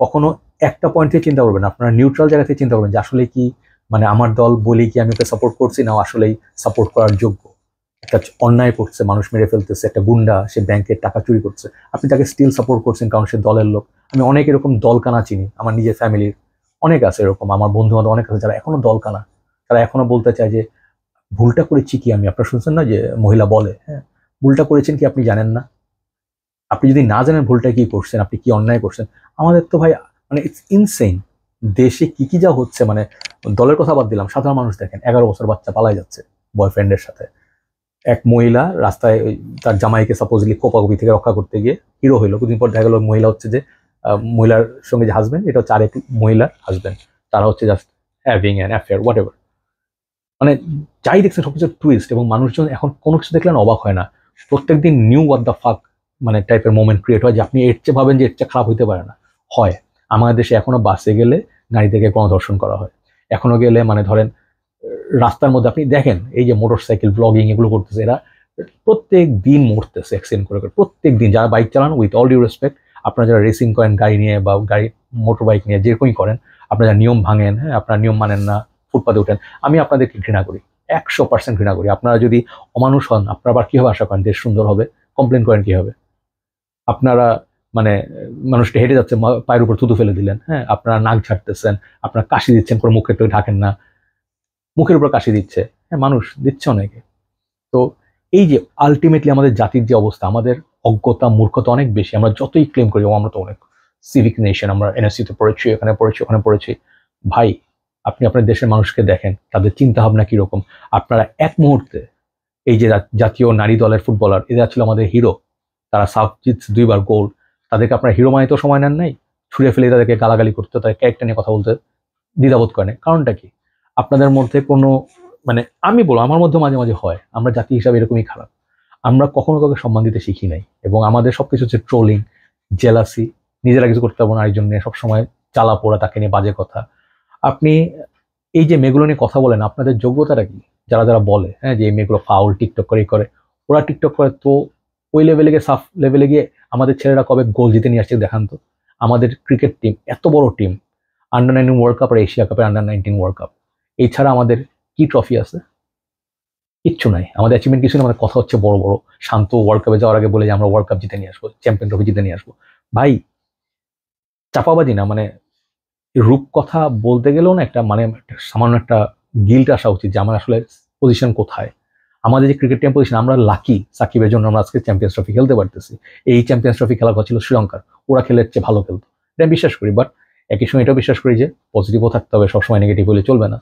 কখনো একটা পয়েন্ট থেকে চিন্তা করবেন, আপনারা নিউট্রাল জায়গা থেকে চিন্তা করবেন যে আসলে কি মানে আমার দল বলি কি আমি ওকে সাপোর্ট করছি না আসলেই সাপোর্ট করার যোগ্য। একটা অন্যায় করছে, মানুষ মেরে ফেলতেছে, একটা গুন্ডা, সে ব্যাংকের টাকা চুরি করছে, আপনি তাকে স্টিল সাপোর্ট করছেন কারণ সে দলের লোক। আমি অনেক এরকম দলকানা চিনি, আমার নিজের ফ্যামিলির অনেক আছে এরকম, আমার বন্ধু বান্ধব অনেক আছে যারা এখনো দলকানা, তারা এখনো বলতে চায় যে ভুলটা করেছি কি আমি। আপনারা শুনছেন না যে মহিলা বলে, হ্যাঁ ভুলটা করেছেন কি আপনি জানেন না? আপনি যদি না জানেন ভুলটা কি করছেন, আপনি কি অন্যায় করছেন, আমাদের তো ভাই মানে ইটস ইনসেইন। দেশে কি কি যা হচ্ছে, মানে দলের কথা বাদ দিলাম, সাধারণ মানুষ দেখেন 11 বছর বাচ্চা পালাই যাচ্ছে বয়ফ্রেন্ডের সাথে। এক মহিলা রাস্তায় তার জামাইকে সাপোজলি কোপাকুপি থেকে রক্ষা করতে গিয়ে হিরো হইলো, কিছুদিন পর দেখা গেল মহিলা হচ্ছে যে মহিলার সঙ্গে যে হাজবেন্ড, এটা হচ্ছে আরেক মহিলার হাজবেন্ড, তারা হচ্ছে just having an affair what ever. মানে যাই দেখছেন সবকিছু টুইস্ট, এবং মানুষজন এখন কোনো কিছু দেখলেন অবাক হয় না। প্রত্যেকদিন নিউ হোয়াট দ্য ফাক মানে টাইপের মোমেন্ট ক্রিয়েট হয় যে আপনি এর চেয়ে ভাবেন যে এর চেয়ে খারাপ হইতে পারে না। হয় আমাদের দেশে এখনো বাসে গেলে নারী থেকে গণধর্ষণ করা হয়, এখনো গেলে মানে ধরেন রাস্তার মধ্যে আপনি দেখেন এই যে মোটরসাইকেল ব্লগিং এগুলো করতেছে, এরা প্রত্যেক দিন মরতেছে অ্যাক্সিডেন্ট করে করে, প্রত্যেক দিন। যারা বাইক চালান উইথ অল ডিউ রেসপেক্ট, আপনারা যারা রেসিং করেন গাড়ি নিয়ে বা গাড়ি মোটর বাইক নিয়ে যেরকমই করেন, আপনারা নিয়ম ভাঙেন, হ্যাঁ আপনারা নিয়ম মানেন না, ফুটপাতে ওঠেন, আমি আপনাদেরকে ঘৃণা করি, 100% ঘৃণা করি। আপনারা যদি অমানুষ হন, আপনারা আবার কীভাবে আশা করেন দেশ সুন্দর হবে? কমপ্লেন করেন কী হবে? আপনারা মানে মানুষটা হেঁটে যাচ্ছে পায়ের উপর থুতু ফেলে দিলেন, হ্যাঁ আপনারা নাক ঝাড়তেছেন, আপনারা কাশি দিচ্ছেন, করে মুখের তো ঢাকেন না, মুখের উপর কাশি দিচ্ছে, হ্যাঁ মানুষ দিচ্ছে অনেকে। তো এই যে আলটিমেটলি আমাদের জাতির যে অবস্থা, আমাদের অজ্ঞতা মূর্খতা অনেক বেশি। আমরা যতই ক্লেম করি আমরা তো অনেক সিভিক নেশন, আমরা এনএসসিতে পড়েছি, এখানে পড়েছি, ওখানে পড়েছি। ভাই আপনি আপনার দেশের মানুষকে দেখেন, তাদের চিন্তা ভাবনা কিরকম। আপনারা এক মুহূর্তে এই যে জাতীয় নারী দলের ফুটবলার, এরা ছিল আমাদের হিরো, তারা সাফ জিতছে 2বার গোল্ড, তাদেরকে আপনার হিরো মানে তো সময় নেন নাই, ছুঁড়ে ফেলে তাদেরকে গালাগালি করতে, তাদের ক্যারেক্টার নিয়ে কথা বলতে দ্বিধাবোধ করেন। কারণটা কি? আপনাদের মধ্যে কোনো মানে আমি বলবো আমার মধ্যে মাঝে মাঝে হয়, আমরা জাতি হিসাবে এরকমই খারাপ, আমরা কখনো কাউকে সম্মান দিতে শিখি নাই, এবং আমাদের সবকিছু হচ্ছে ট্রোলিং, জেলাসি, নিজেরা কিছু করতে পারবো না আরেকজন নিয়ে সবসময় চালা পোড়া, তাকে নিয়ে বাজে কথা। আপনি এই যে মেয়েগুলো নিয়ে কথা বলেন, আপনাদের যোগ্যতাটা কি? যারা যারা বলে হ্যাঁ যে এই মেয়েগুলো ফাউল, টিকটক করে, ওরা টিকটক করে, তো ওই লেভেলে গিয়ে সাফ লেভেলে গিয়ে আমাদের ছেলেরা কবে গোল জিতে নিয়ে আসছে দেখান তো। আমাদের ক্রিকেট টিম এত বড় টিম, আন্ডার 19 ওয়ার্ল্ড কাপ আর এশিয়া কাপের আন্ডার 19 ওয়ার্ল্ড কাপ, এছাড়া আমাদের কি ট্রফি আছে? কিচ্ছু নাই, আমাদের অ্যাচিভমেন্ট কিছু নেই। আমাদের কথা হচ্ছে বড় বড়, শান্ত ওয়ার্ল্ড কাপে যাওয়ার আগে বলে যে আমরা ওয়ার্ল্ড কাপ জিতে নিয়ে আসবো, চ্যাম্পিয়ন ট্রফি জিতে নিয়ে আসবো। ভাই চাপাবাজি না, মানে রূপকথা বলতে গেলেও না একটা মানে সামান্য একটা গিল্ট আসা উচিত যে আমার আসলে পজিশন কোথায়। আমাদের যে ক্রিকেট টিম পজিশন, আমরা লাকি সাকিবের জন্য আমরা আজকে চ্যাম্পিয়ন্স ট্রফি খেলতে পারতেছি। এই চ্যাম্পিয়ন্স ট্রফি খেলা ছিল শ্রীলঙ্কার, ওরা খেলে চেয়ে ভালো খেলতো, এটা আমি বিশ্বাস করি। বাট একই সময় এটাও বিশ্বাস করি যে পজিটিভও থাকতে হবে, সবসময় নেগেটিভ হলে চলবে না।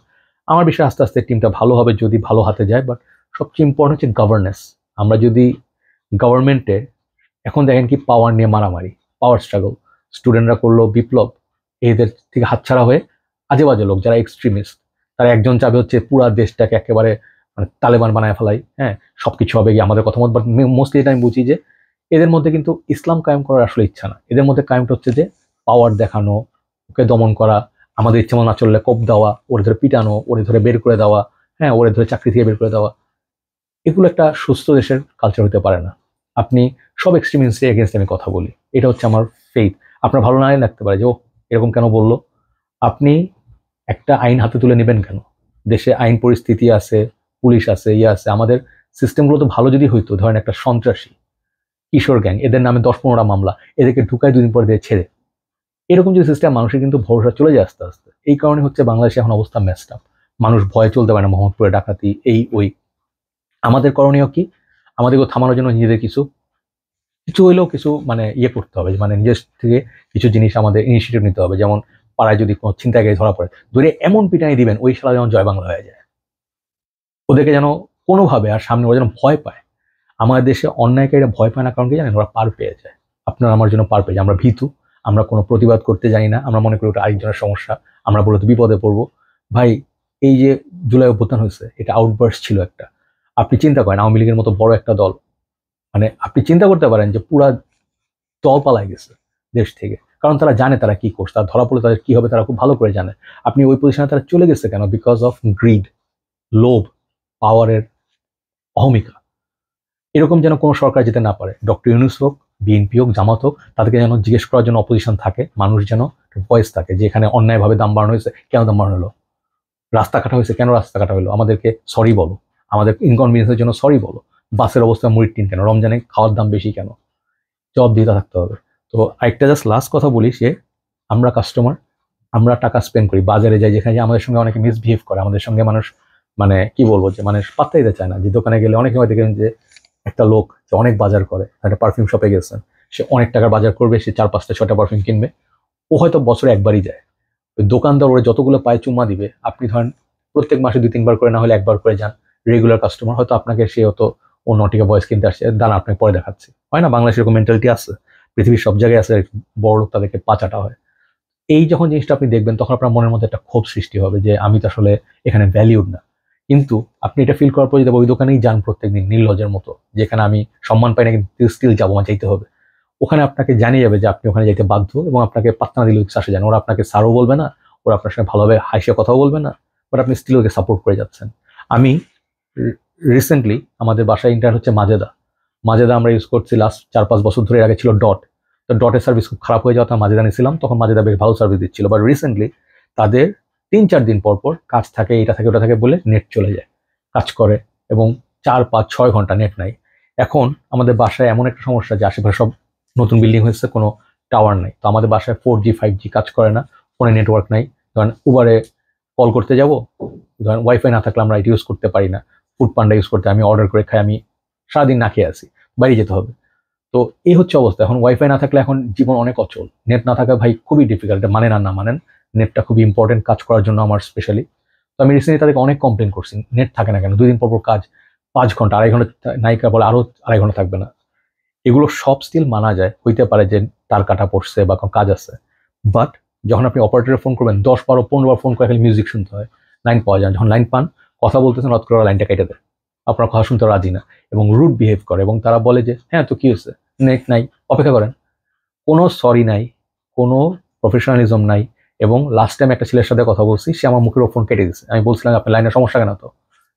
আমার বিষয় আস্তে আস্তে টিমটা ভালো হবে যদি ভালো হাতে যায়। বাট সবচেয়ে ইম্পর্টেন্ট হচ্ছে গভর্নেন্স। আমরা যদি গভর্নমেন্টে এখন দেখেন কি পাওয়ার নিয়ে মারামারি, পাওয়ার স্ট্রাগল, স্টুডেন্টরা করলো বিপ্লব, এদের থেকে হাতছাড়া হয়ে আজে বাজে লোক যারা এক্সট্রিমিস্ট, তারা একজন চাবে হচ্ছে পুরা দেশটাকে একেবারে মানে তালেবান বানায় ফেলাই, হ্যাঁ সবকিছু হবে গিয়ে আমাদের কথা মত। বাট মোস্টলি এটা আমি বুঝি যে এদের মধ্যে কিন্তু ইসলাম কায়েম করার আসলে ইচ্ছা না, এদের মধ্যে কায়েমটা হচ্ছে যে পাওয়ার দেখানো, ওকে দমন করা, আমাদের ইচ্ছে মতো না চললে কোপ দেওয়া, ওরে ধরে পিটানো, ওরে ধরে বের করে দেওয়া, হ্যাঁ ওরে ধরে চাকরি থেকে বের করে দেওয়া। এগুলো একটা সুস্থ দেশের কালচার হতে পারে না। আপনি সব এক্সট্রিমিস্টের এগেনস্ট আমি কথা বলি, এটা হচ্ছে আমার ফেইথ। আপনার ভালো না লাগতে পারে যে ও এরকম কেন বললো, আপনি একটা আইন হাতে তুলে নেবেন কেন? দেশে আইন পরিস্থিতি আছে, পুলিশ আছে, ইয়ে আছে, আমাদের সিস্টেমগুলো তো ভালো যদি হইতো, ধরেন একটা সন্ত্রাসী কিশোর গ্যাং, এদের নামে 10-15টা মামলা, এদেরকে ঢুকায় 2 দিন পর দিয়ে ছেড়ে, এরকম যে সিস্টেম, মানুষের কিন্তু ভরসা চলে যায় আস্তে আস্তে। এই কারণে হচ্ছে বাংলাদেশে এখন অবস্থা মেসড আপ, মানুষ ভয়ে চলতে পারে না, মোহাম্মদপুরে ডাকাতি এই ওই। আমাদের করণীয় কি? আমাদেরকে থামানোর জন্য নিজেদের কিছু কিছু হইলেও কিছু মানে ইয়ে করতে হবে, মানে নিজের থেকে কিছু জিনিস আমাদের ইনিশিয়েটিভ নিতে হবে। যেমন পাড়ায় যদি কোনো ছিনতাইকারী ধরা পড়ে, ধরে এমন পিটানি দিবেন ওই শালা যেমন জয় বাংলা হয়ে যায়, ওদেরকে যেন কোনোভাবে আর সামনে ওরা যেন ভয় পায়। আমাদের দেশে অন্যায়কারীরা ভয় পায় না, কারণ কি জানেন? ওরা পার পেয়ে যায়। আপনার আমার জন্য পার পেয়ে যায়, আমরা ভীতু, আমরা কোনো প্রতিবাদ করতে জানি না, আমরা মনে করি ওটা আরেকজনের সমস্যা, আমরা বলে তো বিপদে পড়বো। ভাই এই যে জুলাই অভ্যুত্থান হয়েছে, এটা আউটবার্স ছিল একটা। আপনি চিন্তা করেন আওয়ামী লীগের মতো বড় একটা দল, মানে আপনি চিন্তা করতে পারেন যে পুরা দল পালায় গেছে দেশ থেকে, কারণ তারা জানে তারা কি করছে, তারা ধরা পড়লে তাদের কি হবে তারা খুব ভালো করে জানে। আপনি ওই পজিশনে তারা চলে গেছে কেন? বিকজ অফ গ্রিড, লোভ, পাওয়ারের অহমিকা। এরকম যেন কোনো সরকার যেতে না পারে, ডক্টর ইউনূস হোক, বিএনপি হোক, জামাত হোক, তাদেরকে যেন জিজ্ঞেস করার জন্য অপোজিশন থাকে, মানুষ যেন ভয়েস থাকে যে এখানে অন্যায়ভাবে দাম বাড়ানো হয়েছে, কেন দাম বাড়ানো হলো, রাস্তা কাটা হয়েছে, কেন রাস্তা কাটা হলো, আমাদেরকে সরি বলো, আমাদের ইনকনভিনিয়েন্সের জন্য সরি বলো, বাসের অবস্থা মুড়ির টিন কেন, রমজানে খাওয়ার দাম বেশি কেন, জবাবদিহিতা থাকতে হবে। তো আরেকটা জাস্ট লাস্ট কথা বলি, যে আমরা কাস্টমার, আমরা টাকা স্পেন্ড করি, বাজারে যাই, যেখানে আমাদের সঙ্গে অনেকে মিসবিহেভ করে, আমাদের সঙ্গে মানুষ মানে কি বলবো, যে মানুষ পাত্তা দিতে চায় না। যে দোকানে গেলে অনেক সময় দেখেন যে একটা লোক যে অনেক বাজার করে, একটা পারফিউম শপে গেছেন, সে অনেক টাকার বাজার করবে, সে 4, 5, 6টা পারফিউম কিনবে, ও হয়তো বছরে একবারই যায়। ওই দোকানদার ওরা যতগুলো পায়ে চুম্মা দিবে, আপনি ধরেন প্রত্যেক মাসে 2-3বার করে, না হলে একবার করে যান, রেগুলার কাস্টমার, হয়তো আপনাকে সে হয়তো ও নটিকা বয়স কিনতে আসছে, দাঁড়া আপনাকে পরে দেখাচ্ছি, হয় না? বাংলাদেশের এরকম মেন্টালিটি আছে, পৃথিবীর সব জায়গায় আছে, বড় লোক তাদেরকে পাচাটা হয়। এই যখন জিনিসটা আপনি দেখবেন, তখন আপনার মনের মধ্যে একটা ক্ষোভ সৃষ্টি হবে যে আমি তো আসলে এখানে ভ্যালিউড না। কিন্তু আপনি এটা ফিল করার পর যদি ওই দোকানেই যান প্রত্যেকদিন নির্লজ্জের মতো, যেখানে আমি সম্মান পাই না কিন্তু স্টিল যাবো, আমার যাইতে হবে, ওখানে আপনাকে জানিয়ে যাবে যে আপনি ওখানে যাইতে বাধ্য, এবং আপনাকে পাত্তা না দিলে শ্বাসে যান, ওরা আপনাকে স্যারও বলবে না, ওরা আপনার সঙ্গে ভালোভাবে হাসিয়ে কথাও বলবে না, বাট আপনি স্টিল ওকে সাপোর্ট করে যাচ্ছেন। আমি রিসেন্টলি আমাদের বাসায় ইন্টারনেট হচ্ছে মাজেদা, মাজেদা আমরা ইউজ করছি লাস্ট 4-5 বছর ধরে। আগে ছিল ডট, তো ডটের সার্ভিস খুব খারাপ হয়ে যাওয়া, মাজেদা নিয়েছিলাম, তখন মাজেদা বেশ ভালো সার্ভিস দিচ্ছিল। বাট রিসেন্টলি তাদের 3-4 দিন পর পর কাজ থাকে, এটা থাকে ওটা থাকে বলে নেট চলে যায়, কাজ করে, এবং 4-5-6 ঘন্টা নেট নাই। এখন আমাদের বাসায় এমন একটা সমস্যা যে আশেপাশে সব নতুন বিল্ডিং হয়েছে, কোনো টাওয়ার নাই, তো আমাদের বাসায় 4G 5G কাজ করে না, ফোনে নেটওয়ার্ক নাই। ধরেন উবারে কল করতে যাব, ধরেন ওয়াইফাই না থাকলে আমরা এটা ইউজ করতে পারি না, ফুড পান্ডা ইউজ করতে, আমি অর্ডার করে খাই, আমি সারাদিন না খেয়ে আসি, বাইরে যেতে হবে। তো এই হচ্ছে অবস্থা। এখন ওয়াইফাই না থাকলে এখন জীবন অনেক অচল, নেট না থাকা ভাই খুবই ডিফিকাল্ট, মানেন আর না মানেন, নেটটা খুবই ইম্পর্টেন্ট কাজ করার জন্য আমার স্পেশালি। তো আমি রিসেন্টলি তাদেরকে অনেক কমপ্লেন করছি, নেট থাকে না কেন, 2 দিন পর পর কাজ, 5 ঘন্টা, 2.5 ঘন্টা, নায়িকা বলে আরো 2.5 ঘন্টা থাকবে না। এগুলো সব স্টিল মানা যায়, হইতে পারে যে তার কাটা পড়ছে বা কোনো কাজ আছে, বাট যখন আপনি অপারেটরে ফোন করবেন, 10, 12, 15বার ফোন করে খালি মিউজিক শুনতে হয়, লাইন পাওয়া যায় না। যখন লাইন পান, কথা বলতেছেন, রদ করে লাইনটা কেটে দেয়, আপনার কথা শুনতে রাজি না, এবং রুড বিহেভ করে, এবং তারা বলে যে হ্যাঁ তো কি হয়েছে, নেট নাই, অপেক্ষা করেন। কোনো সরি নাই, কোনো প্রফেশনালিজম নাই। এবং লাস্ট টাইম একটা ছেলের সাথে কথা বলছি, সে আমার মুখের ফোন কেটে দিচ্ছে, আমি বলছিলাম আপনার লাইনের সমস্যা কেন, তো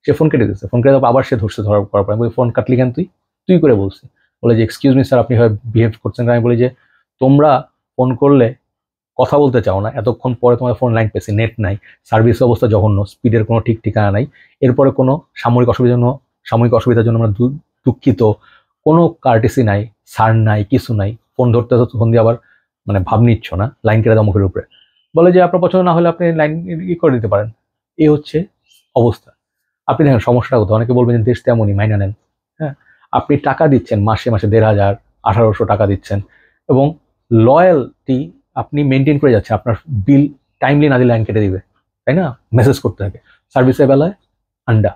সে ফোন কেটে দিচ্ছে, ফোন কেটে দেওয়ার পর আবার সে ধরছে, ধরার করার পর আমি বলি ফোন কাটলি কেন তুই, তুই করে বলছি, বলে যে এক্সকিউজ মি স্যার, আপনি হয় বিহেভ করছেন। আমি বলি যে তোমরা ফোন করলে কথা বলতে চাও না, এতক্ষণ পরে তোমার ফোন লাইন পেয়েছি, নেট নাই, সার্ভিস অবস্থা জঘন্য, স্পিডের কোনো ঠিক ঠিকানা নাই, এরপরে কোনো সাময়িক অসুবিধার জন্য আমরা দুঃখিত, কোনো কার্টেসি নাই, সার নাই, কিছু নাই, ফোন ধরতে ফোন দিয়ে আবার মানে ভাব নিচ্ছ না, লাইন কেটে দাও মুখের উপরে, বলে যে আপনার পছন্দ না হলে আপনি লাইন ই করে দিতে পারেন। এই হচ্ছে অবস্থা। আপনি দেখেন সমস্যাটা কোথাও, অনেকে বলবেন যে দেশ তেমনই, মাইনা নেন। হ্যাঁ, আপনি টাকা দিচ্ছেন মাসে মাসে 1,500, 1,800 টাকা দিচ্ছেন, এবং লয়্যালটি আপনি মেনটেন করে যাচ্ছেন, আপনার বিল টাইমলি না দিলে লাইন কেটে দিবে, তাই না, মেসেজ করতে থাকে। সার্ভিসের বেলায় আন্ডা,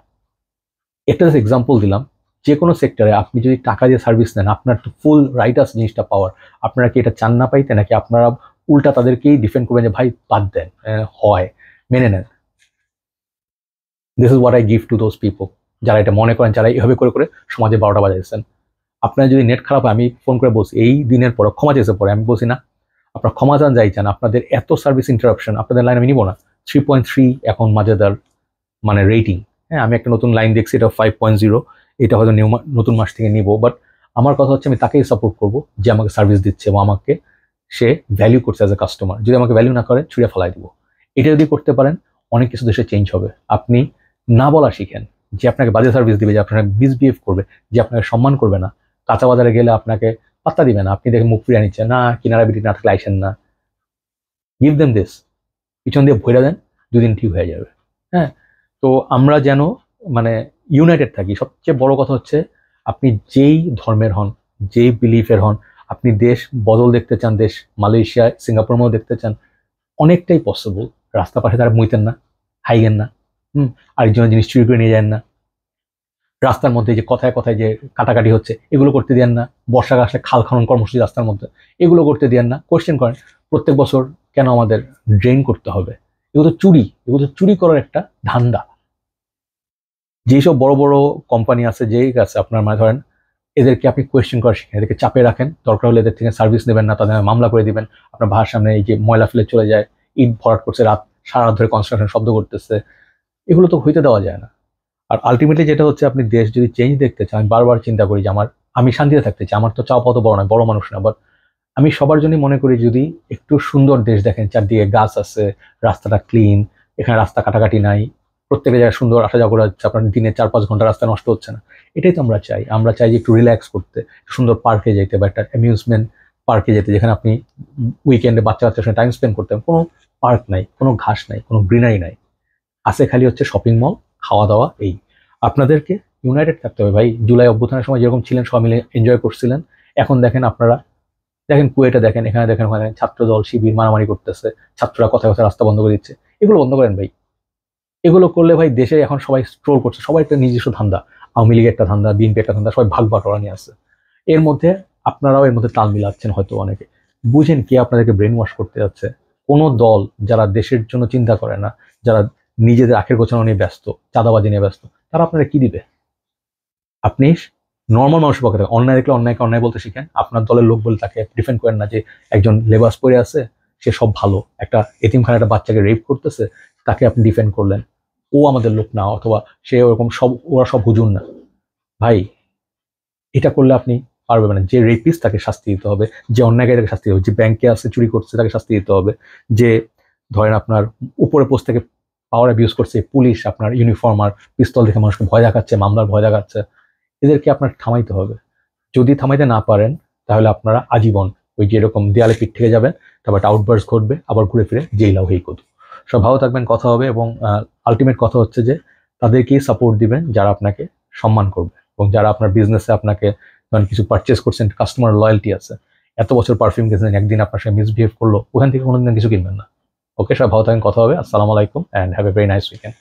একটা জাস্ট এক্সাম্পল দিলাম, যে কোনো সেক্টরে আপনি যদি টাকা দিয়ে সার্ভিস নেন, আপনার তো ফুল রাইট আছে জিনিসটা পাওয়ার। আপনারা কি এটা চান না পাইতে, নাকি আপনারা উল্টা তাদেরকেই ডিফেন্ড করবেন যে ভাই বাদ দেন, হয় মেনে নেন? This is what I give to those people, যারা এটা মনে করেন, যারা এইভাবে করে করে সমাজে 12টা বাজাইছেন। আপনার যদি নেট খারাপ হয়, আমি ফোন করে বলছি এই দিনের পরে ক্ষমা চেয়েছে, পরে আমি বলছি না, আপনার ক্ষমা চান যাই চান, আপনাদের এত সার্ভিস ইন্টারাপশন, আপনাদের লাইন আমি নিব না। 3.3 এখন মাজেদার মানে রেটিং। হ্যাঁ, আমি একটা নতুন লাইন দেখছি, এটা 5.0, এটা হয়তো নতুন মাস থেকে নিব, বাট আমার কথা হচ্ছে আমি তাকেই সাপোর্ট করব যে আমাকে সার্ভিস দিচ্ছে এবং আমাকে সে ভ্যালু করছে অ্যাজ এ কাস্টমার। যদি আমাকে ভ্যালু না করে, ছুঁড়ে ফেলাই দিব। এটা যদি করতে পারেন, অনেক কিছু দেশে চেঞ্জ হবে। আপনি না বলা শিখেন, যে আপনাকে বাজে সার্ভিস দিবে, যে আপনাকে মিসবিহেভ করবে, যে আপনাকে সম্মান করবে না, কাঁচা বাজারে গেলে আপনাকে পাত্তা দিবে না, আপনি দেখে মুখ ফিরিয়ে নিচ্ছেন, না কিনারা বিটি না থাকলে আইসেন না, গিভ দেম দিস, পিছন দিয়ে ভরে দেন, 2 দিন ঠিক হয়ে যাবে। হ্যাঁ, তো আমরা যেন মানে ইউনাইটেড থাকি। সবচেয়ে বড় কথা হচ্ছে, আপনি যেই ধর্মের হন, যেই বিলিফের হন, আপনি দেশ বদল দেখতে চান, দেশ মালয়েশিয়া সিঙ্গাপুরের মধ্যে দেখতে চান, অনেকটাই পসিবল। রাস্তা পাশে তারা মুইতেন না, হাইগেন না, আরেকজনের জিনিস চুরি করে নিয়ে যান না, রাস্তার মধ্যে যে কথায় কথায় যে কাটাকাটি হচ্ছে এগুলো করতে দেন না, বর্ষাকালে আসলে খাল খনন কর্মসূচি রাস্তার মধ্যে, এগুলো করতে দেন না। কোয়েশ্চেন করেন প্রত্যেক বছর কেন আমাদের ড্রেন করতে হবে, এগুলো তো চুরি, এগুলো তো চুরি করার একটা ধান্দা। যেসব বড় বড় কোম্পানি আছে, যেই আছে আপনার মানে ধরেন, এদেরকে আপনি কোয়েশ্চেন করা শিখেন, এদেরকে চাপে রাখেন, দরকার হলে এদের থেকে সার্ভিস নেবেন না, তাদের মামলা করে দিবেন। আপনার বাসার সামনে এই যে ময়লা ফেলে চলে যায়, ইট ভরাট করছে, সারা রাত ধরে কনস্ট্রাকশন শব্দ করতেছে, এগুলো তো হইতে দেওয়া যায় না। আর আলটিমেটলি যেটা হচ্ছে, আপনি দেশ যদি চেঞ্জ দেখতে চান, আমি বারবার চিন্তা করি যে আমার আমি শান্তিতে থাকতে চাই, আমার তো চাওয়া পাওয়া তো বড় নয়, বড় মানুষ না, বাট আমি সবার জন্য মনে করি যদি একটু সুন্দর দেশ দেখেন, চারদিকে গাছ আছে, রাস্তাটা ক্লিন, এখানে রাস্তা কাটাকাটি নাই, প্রত্যেকটা জায়গায় সুন্দর আসা যাওয়া করা যাচ্ছে, আপনার দিনে 4-5 ঘন্টা রাস্তা নষ্ট হচ্ছে না, এটাই তো আমরা চাই। আমরা চাই যে একটু রিল্যাক্স করতে, সুন্দর পার্কে যেতে বা একটা অ্যামিউজমেন্ট পার্কে যেতে, যেখানে আপনি উইকেন্ডে বাচ্চা বাচ্চার সঙ্গে টাইম স্পেন্ড করতে। কোনো পার্ক নাই, কোনো ঘাস নাই, কোনো গ্রিনারি নাই, আছে খালি হচ্ছে শপিং মল, খাওয়া দাওয়া। এই আপনাদেরকে ইউনাইটেড থাকতে হবে ভাই। জুলাই অভ্যুত্থানের সময় যেরকম ছিলেন, সবাই মিলে এনজয় করছিলেন, এখন দেখেন আপনারা, দেখেন কুয়েটা দেখেন, এখানে দেখেন, ওখানে ছাত্র দল শিবির মারামারি করতেছে, ছাত্ররা কথায় কথায় রাস্তা বন্ধ করে দিচ্ছে। এগুলো বন্ধ করেন ভাই। এগুলো করলে ভাই দেশে এখন সবাই স্ট্রোল করছে, সবাই একটা নিজস্ব ধান্দা, আওয়ামী লীগের একটা ধান্দা, বিএনপি একটা ধান্দা, সবাই ভাগ বাটোয়ারা নিয়ে আসছে। এর মধ্যে আপনারাও এর মধ্যে তাল মিলাচ্ছেন হয়তো অনেকে। বুঝেন কে আপনাদেরকে ব্রেন ওয়াশ করতে যাচ্ছে। কোনো দল যারা দেশের জন্য চিন্তা করে না, যারা নিজেদের আখের গোছানো নিয়ে ব্যস্ত, চাঁদাবাজি নিয়ে ব্যস্ত, তারা আপনারা কি দিবে? আপনি নর্মাল মানুষের পক্ষে থাকেন, অন্যায় দেখলে অন্যায়কে অন্যায় বলতে শিখেন। আপনার দলের লোক বলে তাকে ডিফেন্ড করেন না যে একজন লেবাস পরে আছে, সে সব ভালো, একটা এতিমখানা একটা বাচ্চাকে রেপ করতেছে, তাকে আপনি ডিফেন্ড করলেন, ও আমাদের লোক না, অথবা সে ওরকম সব, ওরা সব হুজুর না। ভাই এটা করলে আপনি পারবেন না। যে রেপিস্ট তাকে শাস্তি দিতে হবে, যে অন্যায়কারী তাকে শাস্তি দিতে হবে, যে ব্যাংকে আছে চুরি করছে তাকে শাস্তি দিতে হবে, যে ধরেন আপনার উপরে পোস্ট থেকে পাওয়ার অ্যাবিউজ করছে, পুলিশ আপনার ইউনিফর্ম আর পিস্তল দেখে মানুষকে ভয় দেখাচ্ছে, মামলার ভয় দেখাচ্ছে, এদেরকে আপনার থামাইতে হবে। যদি থামাইতে না পারেন, তাহলে আপনারা আজীবন ওই যে এরকম দেয়ালে পিঠ থেকে যাবেন, তারপর একটা আউটবার্স ঘটবে, আবার ঘুরে ফিরে জেইলাও হেই কদু। সব ভালো থাকবেন, কথা হবে। এবং আলটিমেট কথা হচ্ছে যে তাদেরকেই সাপোর্ট দিবেন যারা আপনাকে সম্মান করবে, এবং যারা আপনার বিজনেসে আপনাকে ধরেন কিছু পারচেস করছেন, কাস্টমার লয়্যালটি আছে। এত বছর পারফিউম কিনছেন, একদিন আপনার সঙ্গে মিসবিহেভ করলো, ওখান থেকে কোনোদিন কিছু কিনবেন না। ওকে, সব ভালো থাকেন, কথা হবে। আসসালামু আলাইকুম and have a very nice weekend.